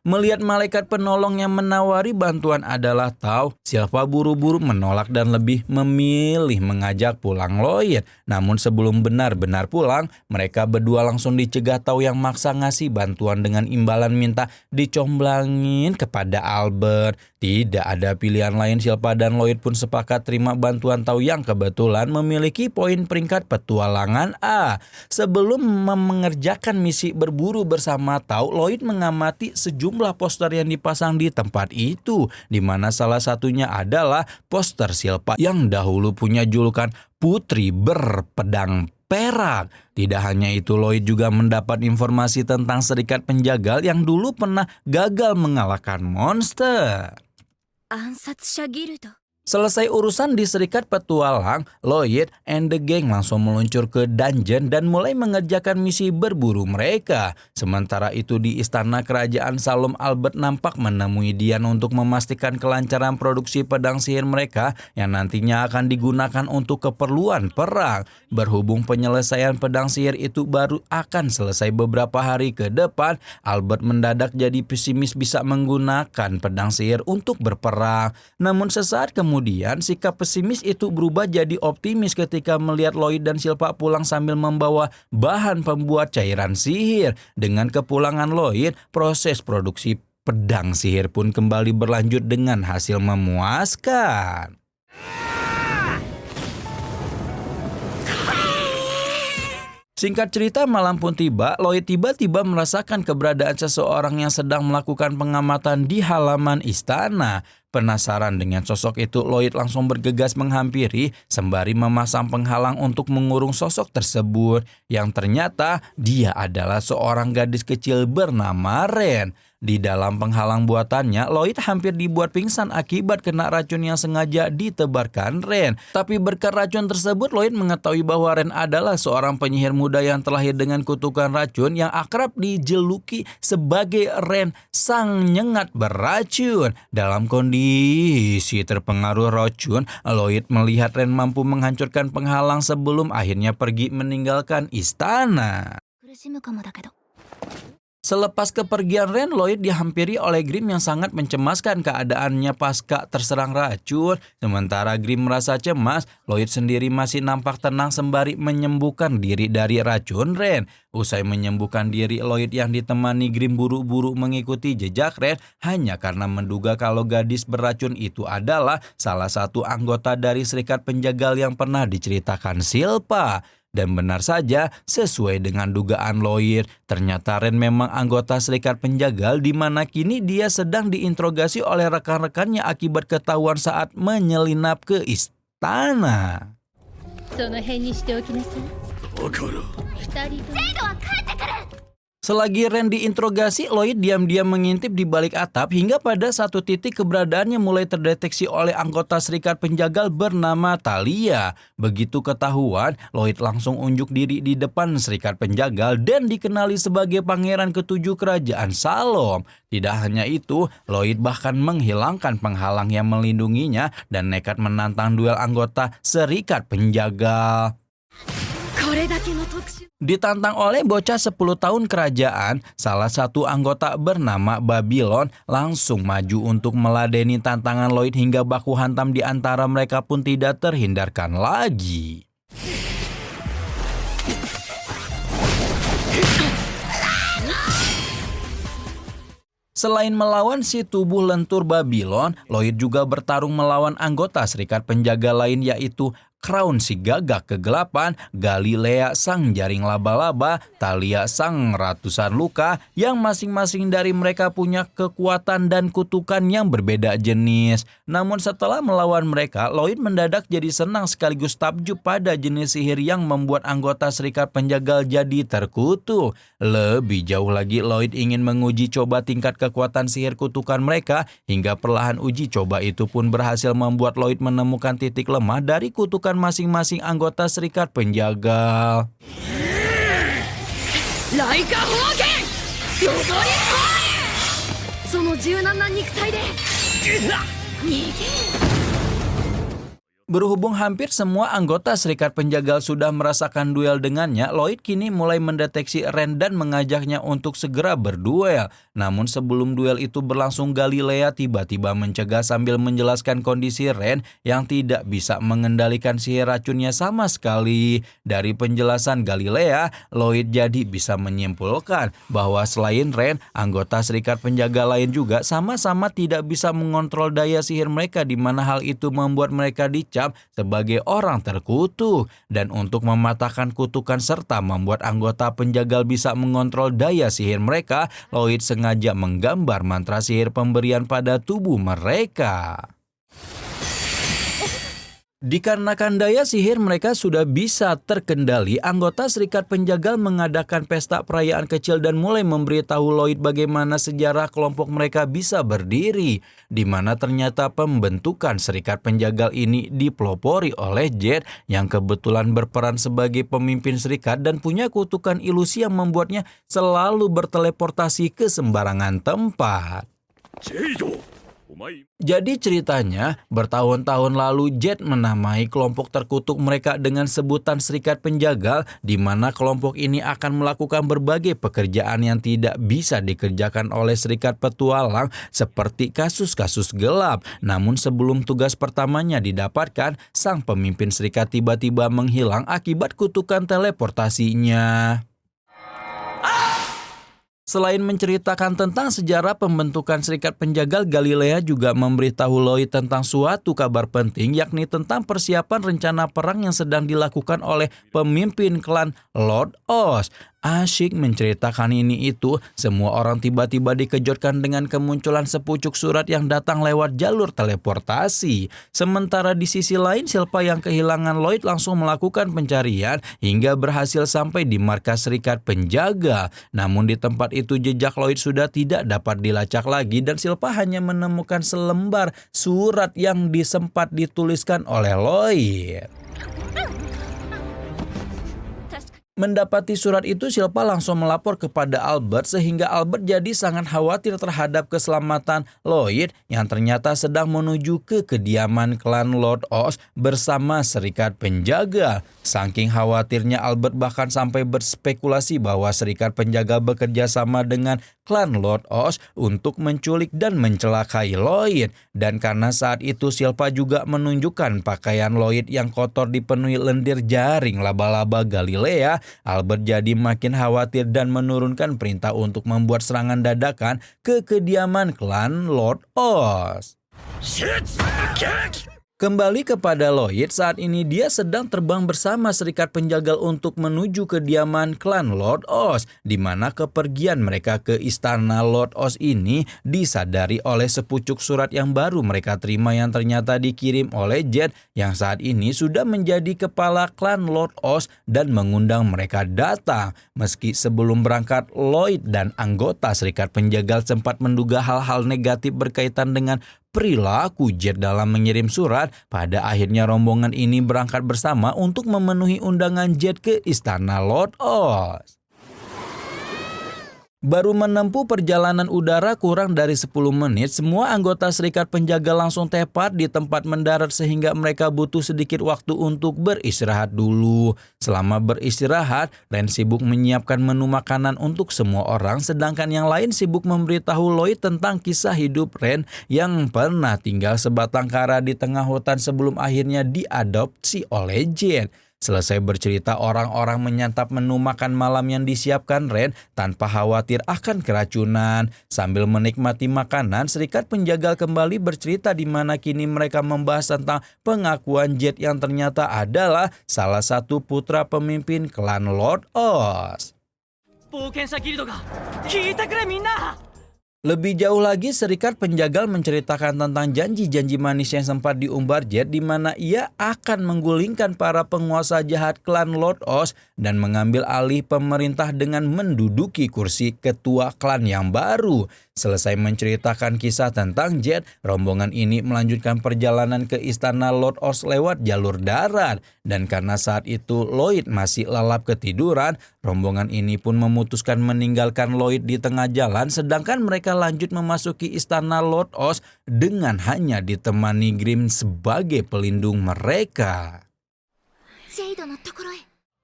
Melihat malaikat penolong yang menawari bantuan adalah Tao, Silpa buru-buru menolak dan lebih memilih mengajak pulang Lloyd. Namun sebelum benar-benar pulang, mereka berdua langsung dicegah Tao yang maksa ngasih bantuan dengan imbalan minta dicomblangin kepada Albert. Tidak ada pilihan lain, Silpa dan Lloyd pun sepakat terima bantuan Tao yang kebetulan memiliki poin peringkat petualangan A. Sebelum mengerjakan misi berburu bersama Tao, Lloyd mengamati sejumlah poster yang dipasang di tempat itu, di mana salah satunya adalah poster Silpa yang dahulu punya julukan Putri Berpedang Perak. Tidak hanya itu, Lloyd juga mendapat informasi tentang Serikat Penjagal yang dulu pernah gagal mengalahkan monster. Selesai urusan di Serikat Petualang, Lloyd and the gang langsung meluncur ke dungeon dan mulai mengerjakan misi berburu mereka. Sementara itu di istana kerajaan Salom, Albert nampak menemui Dian untuk memastikan kelancaran produksi pedang sihir mereka yang nantinya akan digunakan untuk keperluan perang. Berhubung penyelesaian pedang sihir itu baru akan selesai beberapa hari ke depan, Albert mendadak jadi pesimis bisa menggunakan pedang sihir untuk berperang. Namun sesaat kemudian sikap pesimis itu berubah jadi optimis ketika melihat Lloyd dan Silpa pulang sambil membawa bahan pembuat cairan sihir. Dengan kepulangan Lloyd, proses produksi pedang sihir pun kembali berlanjut dengan hasil memuaskan. Singkat cerita, malam pun tiba, Lloyd tiba-tiba merasakan keberadaan seseorang yang sedang melakukan pengamatan di halaman istana. Penasaran dengan sosok itu, Lloyd langsung bergegas menghampiri sembari memasang penghalang untuk mengurung sosok tersebut. Yang ternyata dia adalah seorang gadis kecil bernama Ren. Di dalam penghalang buatannya, Lloyd hampir dibuat pingsan akibat kena racun yang sengaja ditebarkan Ren. Tapi berkat racun tersebut, Lloyd mengetahui bahwa Ren adalah seorang penyihir muda yang terlahir dengan kutukan racun yang akrab dijuluki sebagai Ren Sang Nyengat Beracun. Dalam kondisi terpengaruh racun, Lloyd melihat Ren mampu menghancurkan penghalang sebelum akhirnya pergi meninggalkan istana. Selepas kepergian Ren, Lloyd dihampiri oleh Grimm yang sangat mencemaskan keadaannya pasca terserang racun. Sementara Grimm merasa cemas, Lloyd sendiri masih nampak tenang sembari menyembuhkan diri dari racun Ren. Usai menyembuhkan diri, Lloyd yang ditemani Grimm buru-buru mengikuti jejak Ren hanya karena menduga kalau gadis beracun itu adalah salah satu anggota dari Serikat Penjagal yang pernah diceritakan Silpa. Dan benar saja, sesuai dengan dugaan Lloyd, ternyata Ren memang anggota Serikat Penjagal di mana kini dia sedang diinterogasi oleh rekan-rekannya akibat ketahuan saat menyelinap ke istana. その辺にしておきなさい。2人とも Selagi Ren diinterogasi, Lloyd diam-diam mengintip di balik atap hingga pada satu titik keberadaannya mulai terdeteksi oleh anggota Serikat Penjagal bernama Talia. Begitu ketahuan, Lloyd langsung unjuk diri di depan Serikat Penjagal dan dikenali sebagai Pangeran Ketujuh Kerajaan Salom. Tidak hanya itu, Lloyd bahkan menghilangkan penghalang yang melindunginya dan nekat menantang duel anggota Serikat Penjagal. これだけの特殊 Ditantang oleh bocah 10 tahun kerajaan, salah satu anggota bernama Babylon langsung maju untuk meladeni tantangan Lloyd hingga baku hantam di antara mereka pun tidak terhindarkan lagi. Selain melawan si tubuh lentur Babylon, Lloyd juga bertarung melawan anggota Serikat Penjaga lain yaitu Crown si gagak kegelapan, Galilea sang jaring laba-laba, Talia sang ratusan luka, yang masing-masing dari mereka punya kekuatan dan kutukan yang berbeda jenis. Namun setelah melawan mereka, Lloyd mendadak jadi senang sekaligus takjub pada jenis sihir yang membuat anggota Serikat Penjagal jadi terkutuk. Lebih jauh lagi, Lloyd ingin menguji coba tingkat kekuatan sihir kutukan mereka, hingga perlahan uji coba itu pun berhasil membuat Lloyd menemukan titik lemah dari kutukan masing-masing anggota Serikat Penjagal. ライカ方剣横に来いその柔軟な肉体で逃げ Berhubung hampir semua anggota Serikat Penjagal sudah merasakan duel dengannya, Lloyd kini mulai mendeteksi Ren dan mengajaknya untuk segera berduel. Namun sebelum duel itu berlangsung, Galilea tiba-tiba mencegah sambil menjelaskan kondisi Ren yang tidak bisa mengendalikan sihir racunnya sama sekali. Dari penjelasan Galilea, Lloyd jadi bisa menyimpulkan bahwa selain Ren, anggota Serikat Penjaga lain juga sama-sama tidak bisa mengontrol daya sihir mereka, di mana hal itu membuat mereka dicap sebagai orang terkutuk. Dan untuk mematahkan kutukan serta membuat anggota penjagal bisa mengontrol daya sihir mereka, Lloyd sengaja menggambar mantra sihir pemberian pada tubuh mereka. Dikarenakan daya sihir mereka sudah bisa terkendali, anggota Serikat Penjagal mengadakan pesta perayaan kecil dan mulai memberitahu Lloyd bagaimana sejarah kelompok mereka bisa berdiri, di mana ternyata pembentukan Serikat Penjagal ini dipelopori oleh Jet yang kebetulan berperan sebagai pemimpin serikat dan punya kutukan ilusi yang membuatnya selalu berteleportasi ke sembarangan tempat. Jadi ceritanya, bertahun-tahun lalu Jet menamai kelompok terkutuk mereka dengan sebutan Serikat Penjagal, di mana kelompok ini akan melakukan berbagai pekerjaan yang tidak bisa dikerjakan oleh Serikat Petualang seperti kasus-kasus gelap. Namun sebelum tugas pertamanya didapatkan, sang pemimpin serikat tiba-tiba menghilang akibat kutukan teleportasinya. Selain menceritakan tentang sejarah pembentukan Serikat Penjagal, Galilea juga memberitahu Lloyd tentang suatu kabar penting, yakni tentang persiapan rencana perang yang sedang dilakukan oleh pemimpin klan Lord Oz. Asyik menceritakan ini itu, semua orang tiba-tiba dikejutkan dengan kemunculan sepucuk surat yang datang lewat jalur teleportasi. Sementara di sisi lain, Silpa yang kehilangan Lloyd langsung melakukan pencarian hingga berhasil sampai di markas Serikat Penjaga. Namun di tempat itu jejak Lloyd sudah tidak dapat dilacak lagi dan Silpa hanya menemukan selembar surat yang sempat dituliskan oleh Lloyd. Mendapati surat itu, Silpa langsung melapor kepada Albert sehingga Albert jadi sangat khawatir terhadap keselamatan Lloyd yang ternyata sedang menuju ke kediaman klan Lord Oz bersama serikat penjaga. Saking khawatirnya Albert bahkan sampai berspekulasi bahwa serikat penjaga bekerja sama dengan klan Lord Oz untuk menculik dan mencelakai Lloyd. Dan karena saat itu Silpa juga menunjukkan pakaian Lloyd yang kotor dipenuhi lendir jaring laba-laba Galilea, Albert jadi makin khawatir dan menurunkan perintah untuk membuat serangan dadakan ke kediaman klan Lord Oz. Kembali kepada Lloyd, saat ini dia sedang terbang bersama serikat penjagal untuk menuju kediaman klan Lord Oz, di mana kepergian mereka ke istana Lord Oz ini disadari oleh sepucuk surat yang baru mereka terima yang ternyata dikirim oleh Jet yang saat ini sudah menjadi kepala klan Lord Oz dan mengundang mereka datang. Meski sebelum berangkat, Lloyd dan anggota serikat penjagal sempat menduga hal-hal negatif berkaitan dengan perilaku Jet dalam mengirim surat. Pada akhirnya rombongan ini berangkat bersama untuk memenuhi undangan Jet ke istana Lord Oz. Baru menempuh perjalanan udara kurang dari 10 menit, semua anggota serikat penjaga langsung tepat di tempat mendarat sehingga mereka butuh sedikit waktu untuk beristirahat dulu. Selama beristirahat, Ren sibuk menyiapkan menu makanan untuk semua orang, sedangkan yang lain sibuk memberitahu Lloyd tentang kisah hidup Ren yang pernah tinggal sebatang kara di tengah hutan sebelum akhirnya diadopsi oleh Jet. Selesai bercerita, orang-orang menyantap menu makan malam yang disiapkan Ren tanpa khawatir akan keracunan. Sambil menikmati makanan, serikat penjagal kembali bercerita di mana kini mereka membahas tentang pengakuan Jet yang ternyata adalah salah satu putra pemimpin klan Lord Oz. Lebih jauh lagi, serikat penjagal menceritakan tentang janji-janji manis yang sempat diumbar Jet di mana ia akan menggulingkan para penguasa jahat klan Lord Oz dan mengambil alih pemerintah dengan menduduki kursi ketua klan yang baru. Selesai menceritakan kisah tentang Jet, rombongan ini melanjutkan perjalanan ke istana Lord Oz lewat jalur darat. Dan karena saat itu Lloyd masih lelap ketiduran, rombongan ini pun memutuskan meninggalkan Lloyd di tengah jalan, sedangkan mereka lanjut memasuki istana Lord Oz dengan hanya ditemani Grim sebagai pelindung mereka.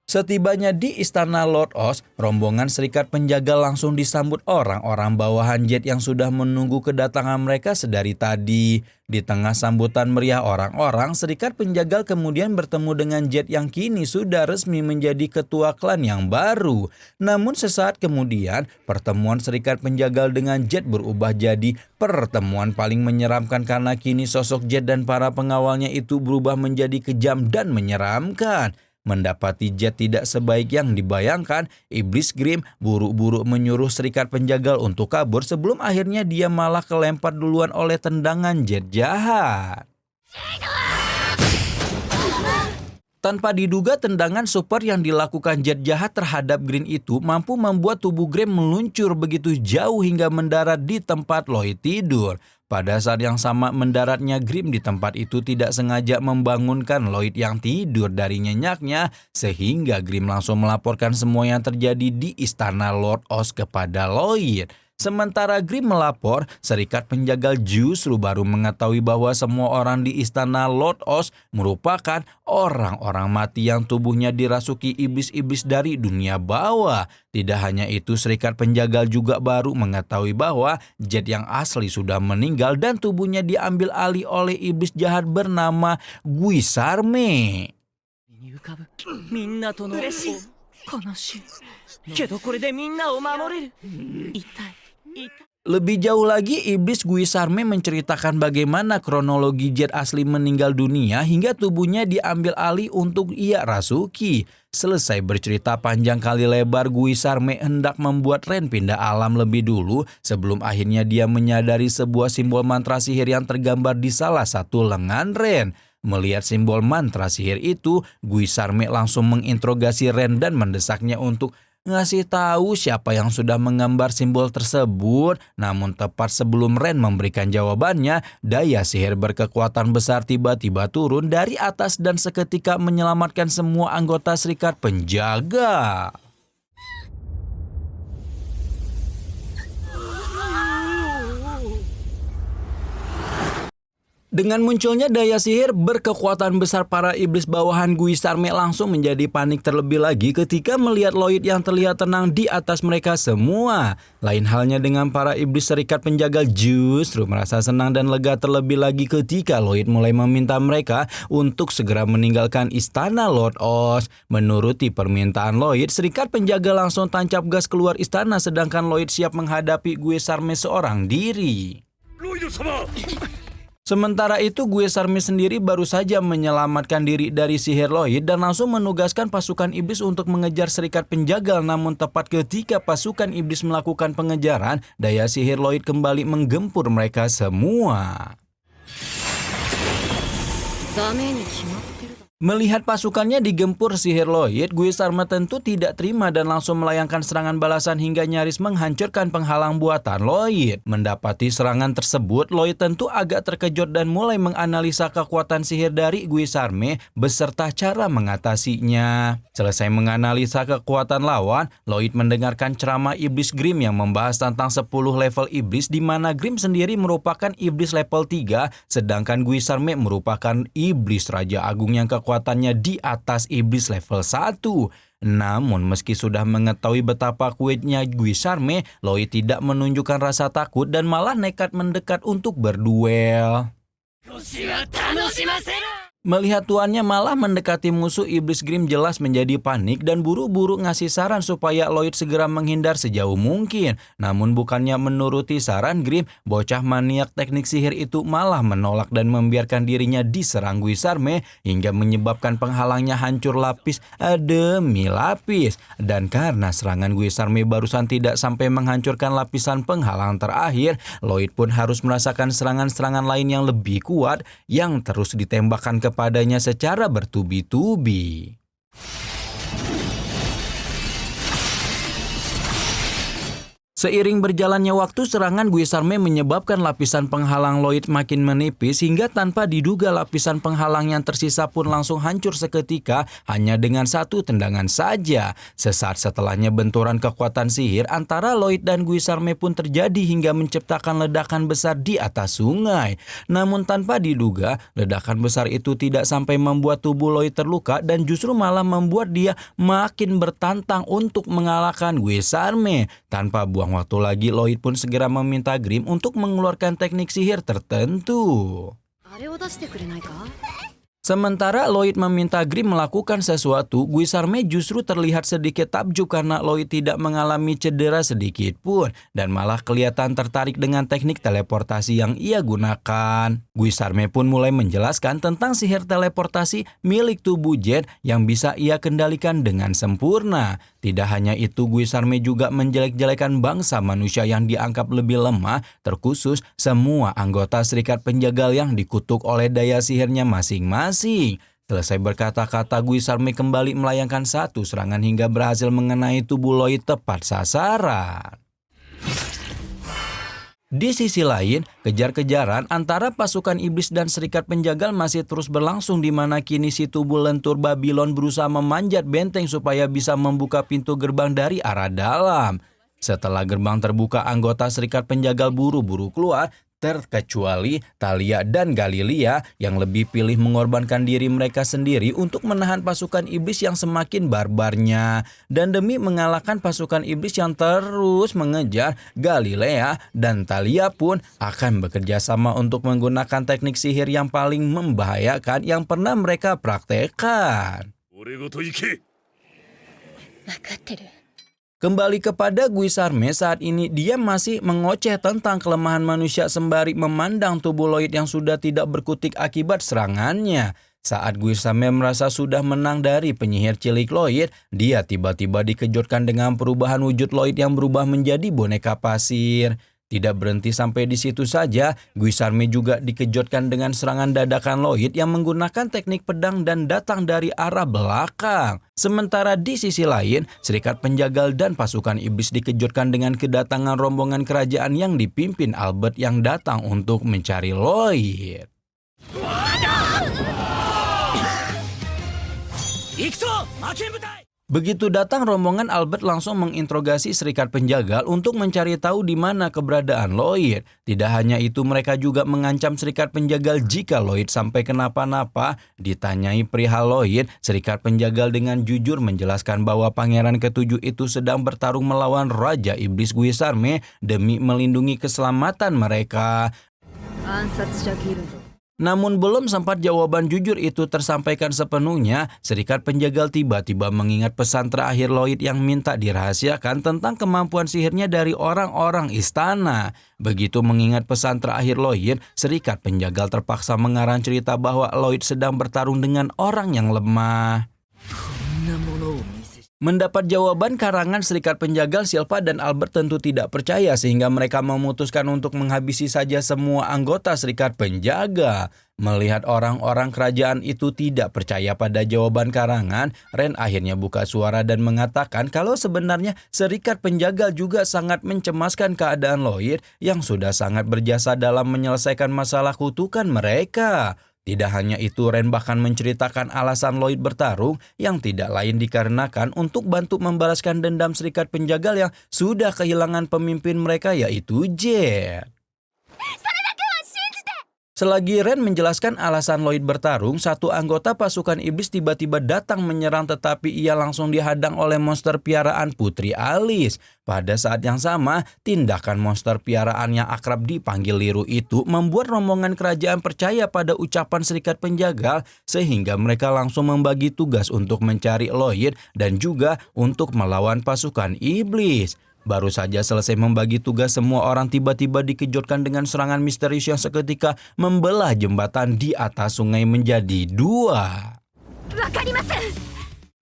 Setibanya di istana Lord Oz, rombongan serikat penjaga langsung disambut orang-orang bawahan Jet yang sudah menunggu kedatangan mereka sedari tadi. Di tengah sambutan meriah orang-orang, serikat penjagal kemudian bertemu dengan Jet yang kini sudah resmi menjadi ketua klan yang baru. Namun sesaat kemudian, pertemuan serikat penjagal dengan Jet berubah jadi pertemuan paling menyeramkan karena kini sosok Jet dan para pengawalnya itu berubah menjadi kejam dan menyeramkan. Mendapati Jet tidak sebaik yang dibayangkan, Iblis Grim buru-buru menyuruh serikat penjagal untuk kabur sebelum akhirnya dia malah kelempar duluan oleh tendangan Jet jahat. Tanpa diduga, tendangan super yang dilakukan Jet jahat terhadap Green itu mampu membuat tubuh Grim meluncur begitu jauh hingga mendarat di tempat Lloyd tidur. Pada saat yang sama, mendaratnya Grim di tempat itu tidak sengaja membangunkan Lloyd yang tidur dari nyenyaknya, sehingga Grim langsung melaporkan semua yang terjadi di istana Lord Oz kepada Lloyd. Sementara Grim melapor, serikat penjagal justru baru mengetahui bahwa semua orang di istana Lord Oz merupakan orang-orang mati yang tubuhnya dirasuki iblis-iblis dari dunia bawah. Tidak hanya itu, serikat penjagal juga baru mengetahui bahwa Jet yang asli sudah meninggal dan tubuhnya diambil alih oleh iblis jahat bernama Guisarme. Lebih jauh lagi, iblis Guisarme menceritakan bagaimana kronologi Jet asli meninggal dunia hingga tubuhnya diambil alih untuk ia rasuki. Selesai bercerita panjang kali lebar, Guisarme hendak membuat Ren pindah alam lebih dulu sebelum akhirnya dia menyadari sebuah simbol mantra sihir yang tergambar di salah satu lengan Ren. Melihat simbol mantra sihir itu, Guisarme langsung menginterogasi Ren dan mendesaknya untuk ngasih tahu siapa yang sudah menggambar simbol tersebut. Namun tepat sebelum Ren memberikan jawabannya, daya sihir berkekuatan besar tiba-tiba turun dari atas dan seketika menyelamatkan semua anggota serikat penjaga. Dengan munculnya daya sihir berkekuatan besar, para iblis bawahan Guisarme langsung menjadi panik terlebih lagi ketika melihat Lloyd yang terlihat tenang di atas mereka semua. Lain halnya dengan para iblis serikat penjaga justru merasa senang dan lega terlebih lagi ketika Lloyd mulai meminta mereka untuk segera meninggalkan istana Lord Oz. Menuruti permintaan Lloyd, serikat penjaga langsung tancap gas keluar istana sedangkan Lloyd siap menghadapi Guisarme seorang diri. Sementara itu Guisarme sendiri baru saja menyelamatkan diri dari sihir Lloyd dan langsung menugaskan pasukan iblis untuk mengejar serikat penjaga. Namun tepat ketika pasukan iblis melakukan pengejaran, daya sihir Lloyd kembali menggempur mereka semua. Melihat pasukannya digempur sihir Lloyd, Guisarme tentu tidak terima dan langsung melayangkan serangan balasan hingga nyaris menghancurkan penghalang buatan Lloyd. Mendapati serangan tersebut, Lloyd tentu agak terkejut dan mulai menganalisa kekuatan sihir dari Guisarme beserta cara mengatasinya. Selesai menganalisa kekuatan lawan, Lloyd mendengarkan ceramah iblis Grimm yang membahas tentang 10 level iblis, di mana Grimm sendiri merupakan iblis level 3 sedangkan Guisarme merupakan iblis Raja Agung yang kekuatannya di atas iblis level 1. Namun meski sudah mengetahui betapa kuatnya Guisarme, Lloyd tidak menunjukkan rasa takut dan malah nekat mendekat untuk berduel. Melihat tuannya malah mendekati musuh, iblis Grimm jelas menjadi panik dan buru-buru ngasih saran supaya Lloyd segera menghindar sejauh mungkin. Namun bukannya menuruti saran Grimm, bocah maniak teknik sihir itu malah menolak dan membiarkan dirinya diserang Guisarme hingga menyebabkan penghalangnya hancur lapis demi lapis. Dan karena serangan Guisarme barusan tidak sampai menghancurkan lapisan penghalang terakhir, Lloyd pun harus merasakan serangan-serangan lain yang lebih kuat yang terus ditembakkan kepadanya secara bertubi-tubi. Seiring berjalannya waktu, serangan Guisarme menyebabkan lapisan penghalang Lloyd makin menipis hingga tanpa diduga lapisan penghalang yang tersisa pun langsung hancur seketika hanya dengan satu tendangan saja. Sesaat setelahnya benturan kekuatan sihir antara Lloyd dan Guisarme pun terjadi hingga menciptakan ledakan besar di atas sungai. Namun tanpa diduga, ledakan besar itu tidak sampai membuat tubuh Lloyd terluka dan justru malah membuat dia makin bertantang untuk mengalahkan Guisarme. Tanpa buang waktu lagi, Lloyd pun segera meminta Grimm untuk mengeluarkan teknik sihir tertentu. Sementara Lloyd meminta Grimm melakukan sesuatu, Guisarme justru terlihat sedikit takjub karena Lloyd tidak mengalami cedera sedikit pun dan malah kelihatan tertarik dengan teknik teleportasi yang ia gunakan. Guisarme pun mulai menjelaskan tentang sihir teleportasi milik tubuh Jet yang bisa ia kendalikan dengan sempurna. Tidak hanya itu, Guisarme juga menjelek-jelekan bangsa manusia yang dianggap lebih lemah, terkhusus semua anggota serikat penjagal yang dikutuk oleh daya sihirnya masing-masing. Selesai berkata-kata, Guisarme kembali melayangkan satu serangan hingga berhasil mengenai tubuh Lloyd tepat sasaran. Di sisi lain, kejar-kejaran antara pasukan iblis dan serikat penjagal masih terus berlangsung, di mana kini si tubuh lentur Babylon berusaha memanjat benteng supaya bisa membuka pintu gerbang dari arah dalam. Setelah gerbang terbuka, anggota serikat penjagal buru-buru keluar, terkecuali Thalia dan Galilea yang lebih pilih mengorbankan diri mereka sendiri untuk menahan pasukan iblis yang semakin barbarnya. Dan demi mengalahkan pasukan iblis yang terus mengejar, Galilea dan Thalia pun akan bekerja sama untuk menggunakan teknik sihir yang paling membahayakan yang pernah mereka praktekkan. Kembali kepada Guisarme, saat ini dia masih mengoceh tentang kelemahan manusia sembari memandang tubuh Lloyd yang sudah tidak berkutik akibat serangannya. Saat Guisarme merasa sudah menang dari penyihir cilik Lloyd, dia tiba-tiba dikejutkan dengan perubahan wujud Lloyd yang berubah menjadi boneka pasir. Tidak berhenti sampai di situ saja, Guisarme juga dikejutkan dengan serangan dadakan Lloyd yang menggunakan teknik pedang dan datang dari arah belakang. Sementara di sisi lain, Serikat Penjagal dan pasukan iblis dikejutkan dengan kedatangan rombongan kerajaan yang dipimpin Albert yang datang untuk mencari Lloyd. Begitu datang rombongan, Albert langsung menginterogasi Serikat Penjagal untuk mencari tahu di mana keberadaan Lloyd. Tidak hanya itu, mereka juga mengancam Serikat Penjagal jika Lloyd sampai kenapa-napa. Ditanyai perihal Lloyd, Serikat Penjagal dengan jujur menjelaskan bahwa Pangeran Ketujuh itu sedang bertarung melawan Raja Iblis Guisarme demi melindungi keselamatan mereka. Namun belum sempat jawaban jujur itu tersampaikan sepenuhnya, Serikat Penjagal tiba-tiba mengingat pesan terakhir Lloyd yang minta dirahasiakan tentang kemampuan sihirnya dari orang-orang istana. Begitu mengingat pesan terakhir Lloyd, Serikat Penjagal terpaksa mengarang cerita bahwa Lloyd sedang bertarung dengan orang yang lemah. Mendapat jawaban karangan Serikat Penjagal, Silva dan Albert tentu tidak percaya sehingga mereka memutuskan untuk menghabisi saja semua anggota Serikat Penjaga. Melihat orang-orang kerajaan itu tidak percaya pada jawaban karangan, Ren akhirnya buka suara dan mengatakan kalau sebenarnya Serikat Penjagal juga sangat mencemaskan keadaan Lloyd yang sudah sangat berjasa dalam menyelesaikan masalah kutukan mereka. Tidak hanya itu, Ren bahkan menceritakan alasan Lloyd bertarung yang tidak lain dikarenakan untuk bantu membalaskan dendam Serikat Penjagal yang sudah kehilangan pemimpin mereka yaitu Jet. Selagi Ren menjelaskan alasan Lloyd bertarung, satu anggota pasukan iblis tiba-tiba datang menyerang tetapi ia langsung dihadang oleh monster piaraan Putri Alice. Pada saat yang sama, tindakan monster piaraan yang akrab dipanggil Liru itu membuat rombongan kerajaan percaya pada ucapan Serikat Penjagal sehingga mereka langsung membagi tugas untuk mencari Lloyd dan juga untuk melawan pasukan iblis. Baru saja selesai membagi tugas, semua orang tiba-tiba dikejutkan dengan serangan misterius yang seketika membelah jembatan di atas sungai menjadi dua.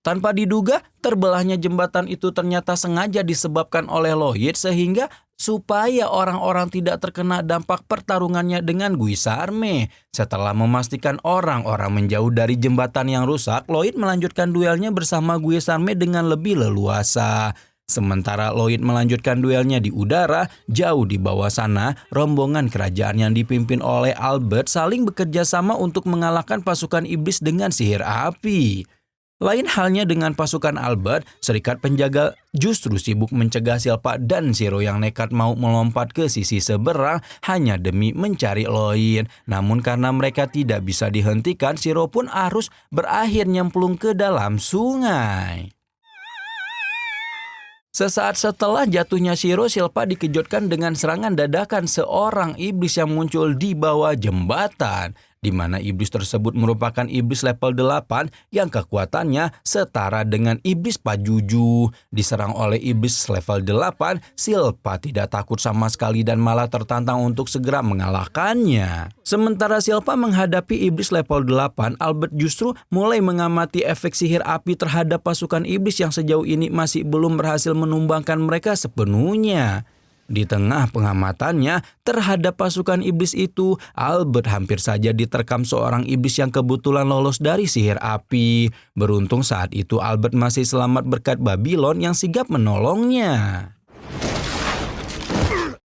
Tanpa diduga, terbelahnya jembatan itu ternyata sengaja disebabkan oleh Lloyd sehingga supaya orang-orang tidak terkena dampak pertarungannya dengan Guisarme. Setelah memastikan orang-orang menjauh dari jembatan yang rusak, Lloyd melanjutkan duelnya bersama Guisarme dengan lebih leluasa. Sementara Lloyd melanjutkan duelnya di udara, jauh di bawah sana, rombongan kerajaan yang dipimpin oleh Albert saling bekerja sama untuk mengalahkan pasukan iblis dengan sihir api. Lain halnya dengan pasukan Albert, Serikat Penjaga justru sibuk mencegah Silva dan Shiro yang nekat mau melompat ke sisi seberang hanya demi mencari Lloyd. Namun karena mereka tidak bisa dihentikan, Shiro pun harus berakhir nyemplung ke dalam sungai. Sesaat setelah jatuhnya Shiro, Silva dikejutkan dengan serangan dadakan seorang iblis yang muncul di bawah jembatan, di mana iblis tersebut merupakan iblis level 8 yang kekuatannya setara dengan iblis Pajuju. Diserang oleh iblis level 8, Silva tidak takut sama sekali dan malah tertantang untuk segera mengalahkannya. Sementara Silva menghadapi iblis level 8, Albert justru mulai mengamati efek sihir api terhadap pasukan iblis yang sejauh ini masih belum berhasil menumbangkan mereka sepenuhnya. Di tengah pengamatannya terhadap pasukan iblis itu, Albert hampir saja diterkam seorang iblis yang kebetulan lolos dari sihir api. Beruntung saat itu Albert masih selamat berkat Babylon yang sigap menolongnya.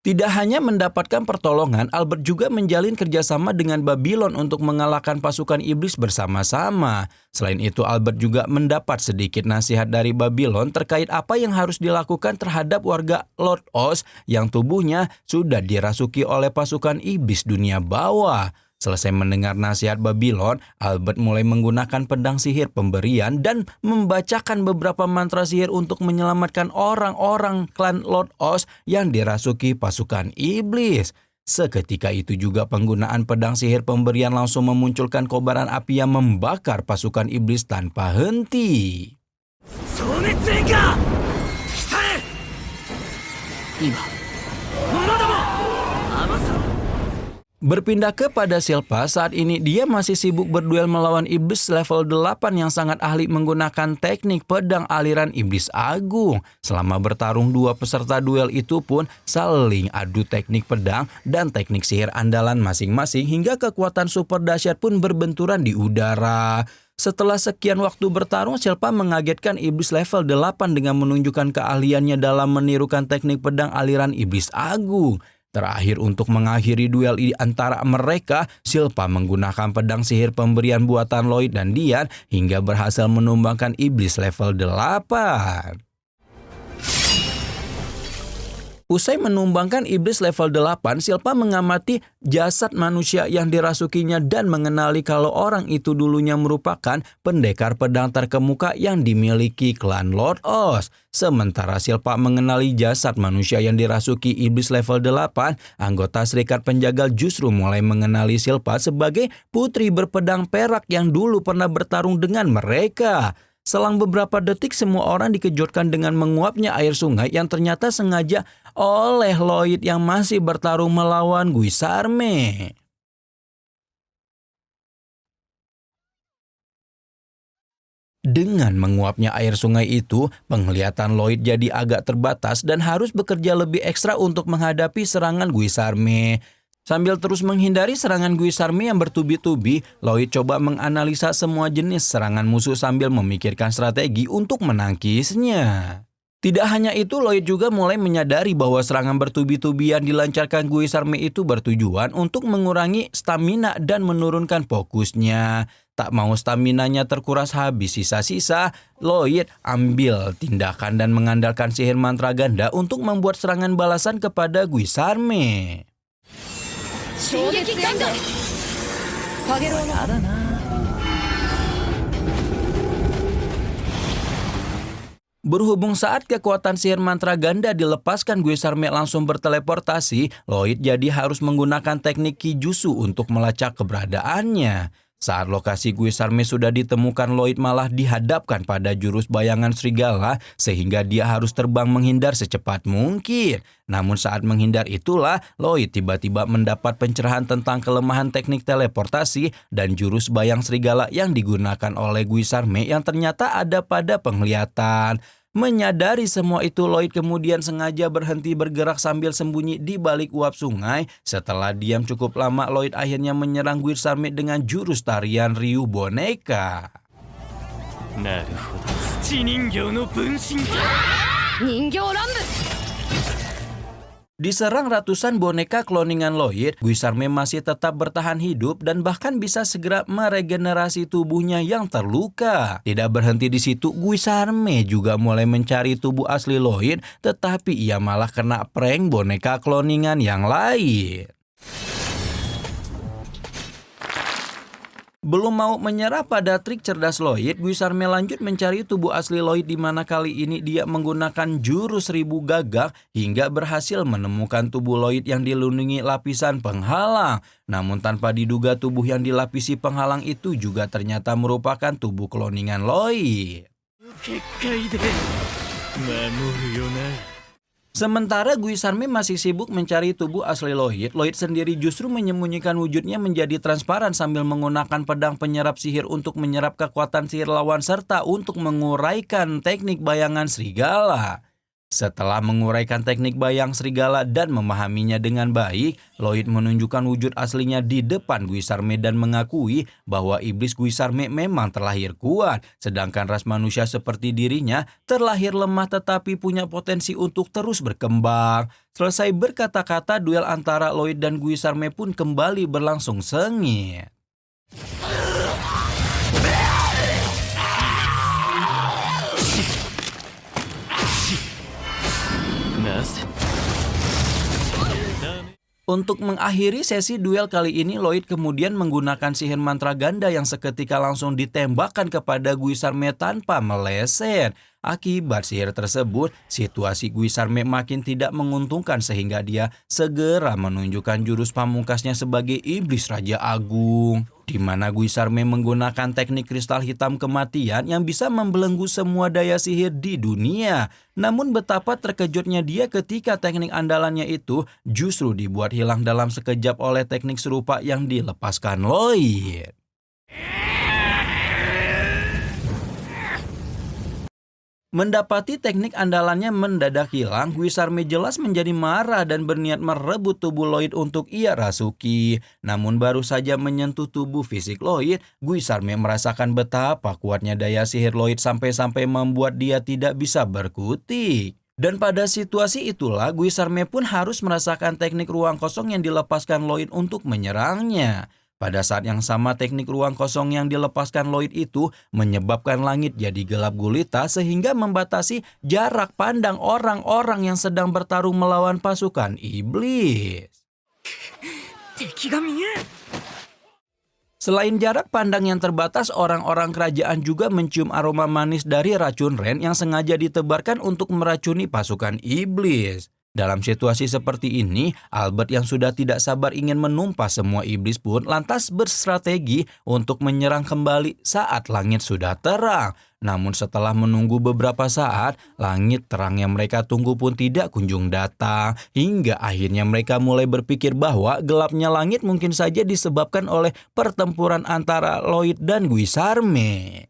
Tidak hanya mendapatkan pertolongan, Albert juga menjalin kerjasama dengan Babylon untuk mengalahkan pasukan iblis bersama-sama. Selain itu, Albert juga mendapat sedikit nasihat dari Babylon terkait apa yang harus dilakukan terhadap warga Lord Oz yang tubuhnya sudah dirasuki oleh pasukan iblis dunia bawah. Selesai mendengar nasihat Babylon, Albert mulai menggunakan pedang sihir pemberian dan membacakan beberapa mantra sihir untuk menyelamatkan orang-orang klan Lord Oz yang dirasuki pasukan iblis. Seketika itu juga penggunaan pedang sihir pemberian langsung memunculkan kobaran api yang membakar pasukan iblis tanpa henti. Berpindah kepada Silpa, saat ini dia masih sibuk berduel melawan iblis level 8 yang sangat ahli menggunakan teknik pedang aliran iblis agung. Selama bertarung, dua peserta duel itu pun saling adu teknik pedang dan teknik sihir andalan masing-masing hingga kekuatan super dahsyat pun berbenturan di udara. Setelah sekian waktu bertarung, Silpa mengagetkan iblis level 8 dengan menunjukkan keahliannya dalam menirukan teknik pedang aliran iblis agung. Terakhir, untuk mengakhiri duel antara mereka, Silpa menggunakan pedang sihir pemberian buatan Lloyd dan Dian hingga berhasil menumbangkan iblis level 8. Usai menumbangkan iblis level 8, Silpa mengamati jasad manusia yang dirasukinya dan mengenali kalau orang itu dulunya merupakan pendekar pedang terkemuka yang dimiliki klan Lord Oz. Sementara Silpa mengenali jasad manusia yang dirasuki iblis level 8, anggota serikat penjagal justru mulai mengenali Silpa sebagai putri berpedang perak yang dulu pernah bertarung dengan mereka. Selang beberapa detik, semua orang dikejutkan dengan menguapnya air sungai yang ternyata sengaja oleh Lloyd yang masih bertarung melawan Guisarme. Dengan menguapnya air sungai itu, penglihatan Lloyd jadi agak terbatas dan harus bekerja lebih ekstra untuk menghadapi serangan Guisarme. Sambil terus menghindari serangan Guisarme yang bertubi-tubi, Lloyd coba menganalisa semua jenis serangan musuh sambil memikirkan strategi untuk menangkisnya. Tidak hanya itu, Lloyd juga mulai menyadari bahwa serangan bertubi-tubi yang dilancarkan Guisarme itu bertujuan untuk mengurangi stamina dan menurunkan fokusnya. Tak mau staminanya terkuras habis sisa-sisa, Lloyd ambil tindakan dan mengandalkan sihir mantra ganda untuk membuat serangan balasan kepada Guisarme. Berhubung saat kekuatan sihir mantra ganda dilepaskan, Guisarme langsung berteleportasi, Lloyd jadi harus menggunakan teknik Kijutsu untuk melacak keberadaannya. Saat lokasi Guisarme sudah ditemukan, Lloyd malah dihadapkan pada jurus bayangan serigala sehingga dia harus terbang menghindar secepat mungkin. Namun saat menghindar itulah Lloyd tiba-tiba mendapat pencerahan tentang kelemahan teknik teleportasi dan jurus bayang serigala yang digunakan oleh Guisarme yang ternyata ada pada penglihatan. Menyadari semua itu, Lloyd kemudian sengaja berhenti bergerak sambil sembunyi di balik uap sungai. Setelah diam cukup lama, Lloyd akhirnya menyerang Guisarme dengan jurus tarian Ryu boneka. Diserang ratusan boneka kloningan Lloyd, Guisarme masih tetap bertahan hidup dan bahkan bisa segera meregenerasi tubuhnya yang terluka. Tidak berhenti di situ, Guisarme juga mulai mencari tubuh asli Lloyd, tetapi ia malah kena prank boneka kloningan yang lain. Belum mau menyerah pada trik cerdas Lloyd, Guisarme lanjut mencari tubuh asli Lloyd di mana kali ini dia menggunakan jurus 1000 gagak hingga berhasil menemukan tubuh Lloyd yang dilindungi lapisan penghalang. Namun tanpa diduga tubuh yang dilapisi penghalang itu juga ternyata merupakan tubuh kloningan Lloyd. Sementara Guisarme masih sibuk mencari tubuh asli Lloyd, Lloyd sendiri justru menyembunyikan wujudnya menjadi transparan sambil menggunakan pedang penyerap sihir untuk menyerap kekuatan sihir lawan serta untuk menguraikan teknik bayangan serigala. Setelah menguraikan teknik bayang serigala dan memahaminya dengan baik, Lloyd menunjukkan wujud aslinya di depan Guisarme dan mengakui bahwa iblis Guisarme memang terlahir kuat, sedangkan ras manusia seperti dirinya terlahir lemah tetapi punya potensi untuk terus berkembang. Selesai berkata-kata, duel antara Lloyd dan Guisarme pun kembali berlangsung sengit. Untuk mengakhiri sesi duel kali ini, Lloyd kemudian menggunakan sihir mantra ganda yang seketika langsung ditembakkan kepada Guisarme tanpa meleset. Akibat sihir tersebut, situasi Guisarme makin tidak menguntungkan sehingga dia segera menunjukkan jurus pamungkasnya sebagai iblis Raja Agung, di mana Guisarme menggunakan teknik kristal hitam kematian yang bisa membelenggu semua daya sihir di dunia. Namun betapa terkejutnya dia ketika teknik andalannya itu justru dibuat hilang dalam sekejap oleh teknik serupa yang dilepaskan Lloyd. Mendapati teknik andalannya mendadak hilang, Guisarme jelas menjadi marah dan berniat merebut tubuh Lloyd untuk ia rasuki. Namun baru saja menyentuh tubuh fisik Lloyd, Guisarme merasakan betapa kuatnya daya sihir Lloyd sampai-sampai membuat dia tidak bisa berkutik. Dan pada situasi itulah Guisarme pun harus merasakan teknik ruang kosong yang dilepaskan Lloyd untuk menyerangnya. Pada saat yang sama teknik ruang kosong yang dilepaskan Lloyd itu menyebabkan langit jadi gelap gulita sehingga membatasi jarak pandang orang-orang yang sedang bertarung melawan pasukan iblis. Selain jarak pandang yang terbatas, orang-orang kerajaan juga mencium aroma manis dari racun Ren yang sengaja ditebarkan untuk meracuni pasukan iblis. Dalam situasi seperti ini, Albert yang sudah tidak sabar ingin menumpas semua iblis pun lantas berstrategi untuk menyerang kembali saat langit sudah terang. Namun setelah menunggu beberapa saat, langit terang yang mereka tunggu pun tidak kunjung datang. Hingga akhirnya mereka mulai berpikir bahwa gelapnya langit mungkin saja disebabkan oleh pertempuran antara Lloyd dan Guisarme.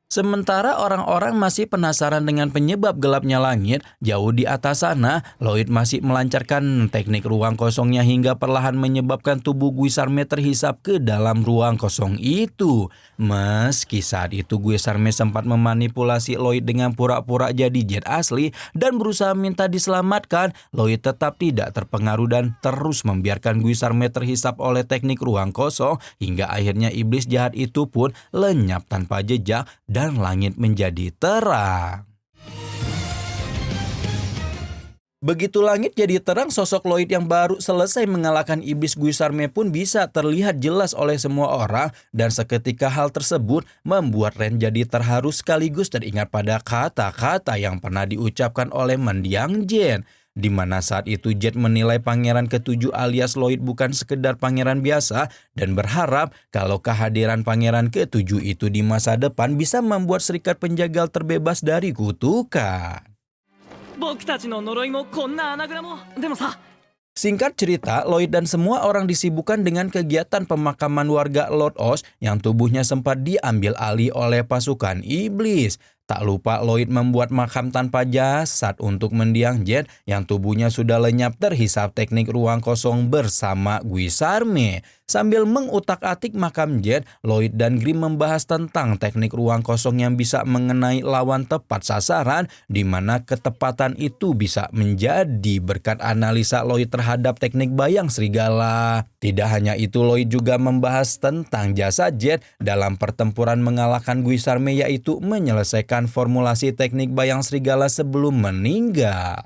Sementara orang-orang masih penasaran dengan penyebab gelapnya langit, jauh di atas sana, Lloyd masih melancarkan teknik ruang kosongnya hingga perlahan menyebabkan tubuh Guisarme terhisap ke dalam ruang kosong itu. Meski saat itu Guisarme sempat memanipulasi Lloyd dengan pura-pura jadi Jet asli dan berusaha minta diselamatkan, Lloyd tetap tidak terpengaruh dan terus membiarkan Guisarme terhisap oleh teknik ruang kosong hingga akhirnya iblis jahat itu pun lenyap tanpa jejak dan langit menjadi terang. Begitu langit jadi terang, sosok Lloyd yang baru selesai mengalahkan iblis Guisarme pun bisa terlihat jelas oleh semua orang dan seketika hal tersebut membuat Ren jadi terharu sekaligus teringat pada kata-kata yang pernah diucapkan oleh mendiang Jen. Di mana saat itu Jet menilai pangeran ketujuh alias Lloyd bukan sekedar pangeran biasa dan berharap kalau kehadiran pangeran ketujuh itu di masa depan bisa membuat serikat penjagal terbebas dari kutukan. Singkat cerita, Lloyd dan semua orang disibukkan dengan kegiatan pemakaman warga Lord Oz yang tubuhnya sempat diambil alih oleh pasukan iblis. Tak lupa Lloyd membuat makam tanpa jasad untuk mendiang Jet yang tubuhnya sudah lenyap terhisap teknik ruang kosong bersama Guisarme. Sambil mengutak-atik makam Jet, Lloyd dan Grimm membahas tentang teknik ruang kosong yang bisa mengenai lawan tepat sasaran, di mana ketepatan itu bisa menjadi berkat analisa Lloyd terhadap teknik bayang serigala. Tidak hanya itu, Lloyd juga membahas tentang jasa Jet dalam pertempuran mengalahkan Guisarme, yaitu menyelesaikan formulasi teknik bayang serigala sebelum meninggal.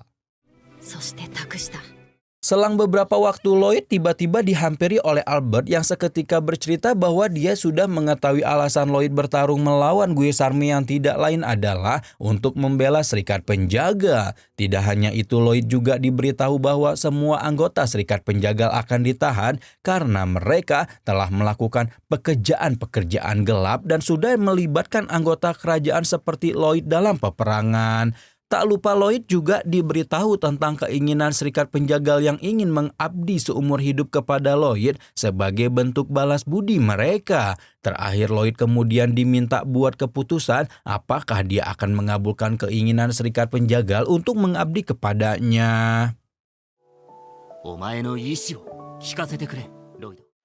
Selang beberapa waktu, Lloyd tiba-tiba dihampiri oleh Albert yang seketika bercerita bahwa dia sudah mengetahui alasan Lloyd bertarung melawan Guisarme yang tidak lain adalah untuk membela serikat penjaga. Tidak hanya itu, Lloyd juga diberitahu bahwa semua anggota serikat penjagal akan ditahan karena mereka telah melakukan pekerjaan-pekerjaan gelap dan sudah melibatkan anggota kerajaan seperti Lloyd dalam peperangan. Tak lupa Lloyd juga diberitahu tentang keinginan serikat penjagal yang ingin mengabdi seumur hidup kepada Lloyd sebagai bentuk balas budi mereka. Terakhir Lloyd kemudian diminta buat keputusan apakah dia akan mengabulkan keinginan serikat penjagal untuk mengabdi kepadanya.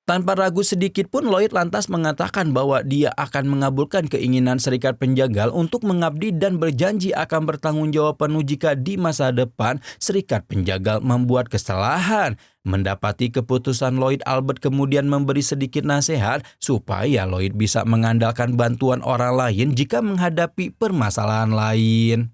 Tanpa ragu sedikit pun Lloyd lantas mengatakan bahwa dia akan mengabulkan keinginan serikat penjagal untuk mengabdi dan berjanji akan bertanggung jawab penuh jika di masa depan serikat penjagal membuat kesalahan. Mendapati keputusan Lloyd, Albert kemudian memberi sedikit nasihat supaya Lloyd bisa mengandalkan bantuan orang lain jika menghadapi permasalahan lain.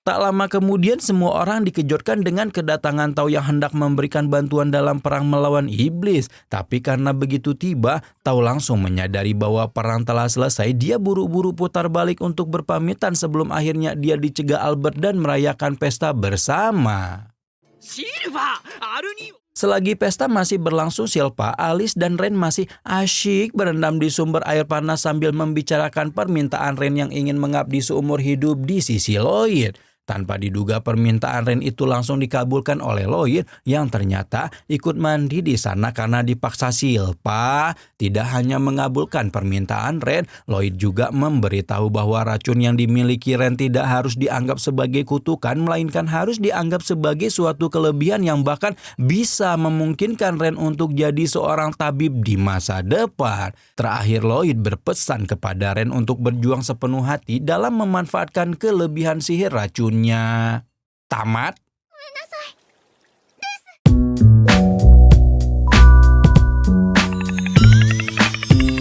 Tak lama kemudian semua orang dikejutkan dengan kedatangan Tao yang hendak memberikan bantuan dalam perang melawan iblis. Tapi karena begitu tiba, Tao langsung menyadari bahwa perang telah selesai. Dia buru-buru putar balik untuk berpamitan sebelum akhirnya dia dicegah Albert dan merayakan pesta bersama. シルバーアルニ Selagi pesta masih berlangsung, Silva, Alice, dan Ren masih asyik berendam di sumber air panas sambil membicarakan permintaan Ren yang ingin mengabdi seumur hidup di sisi Lloyd. Tanpa diduga permintaan Ren itu langsung dikabulkan oleh Lloyd yang ternyata ikut mandi di sana karena dipaksa Silva. Tidak hanya mengabulkan permintaan Ren, Lloyd juga memberitahu bahwa racun yang dimiliki Ren tidak harus dianggap sebagai kutukan, melainkan harus dianggap sebagai suatu kelebihan yang bahkan bisa memungkinkan Ren untuk jadi seorang tabib di masa depan. Terakhir, Lloyd berpesan kepada Ren untuk berjuang sepenuh hati dalam memanfaatkan kelebihan sihir racun. Tamat.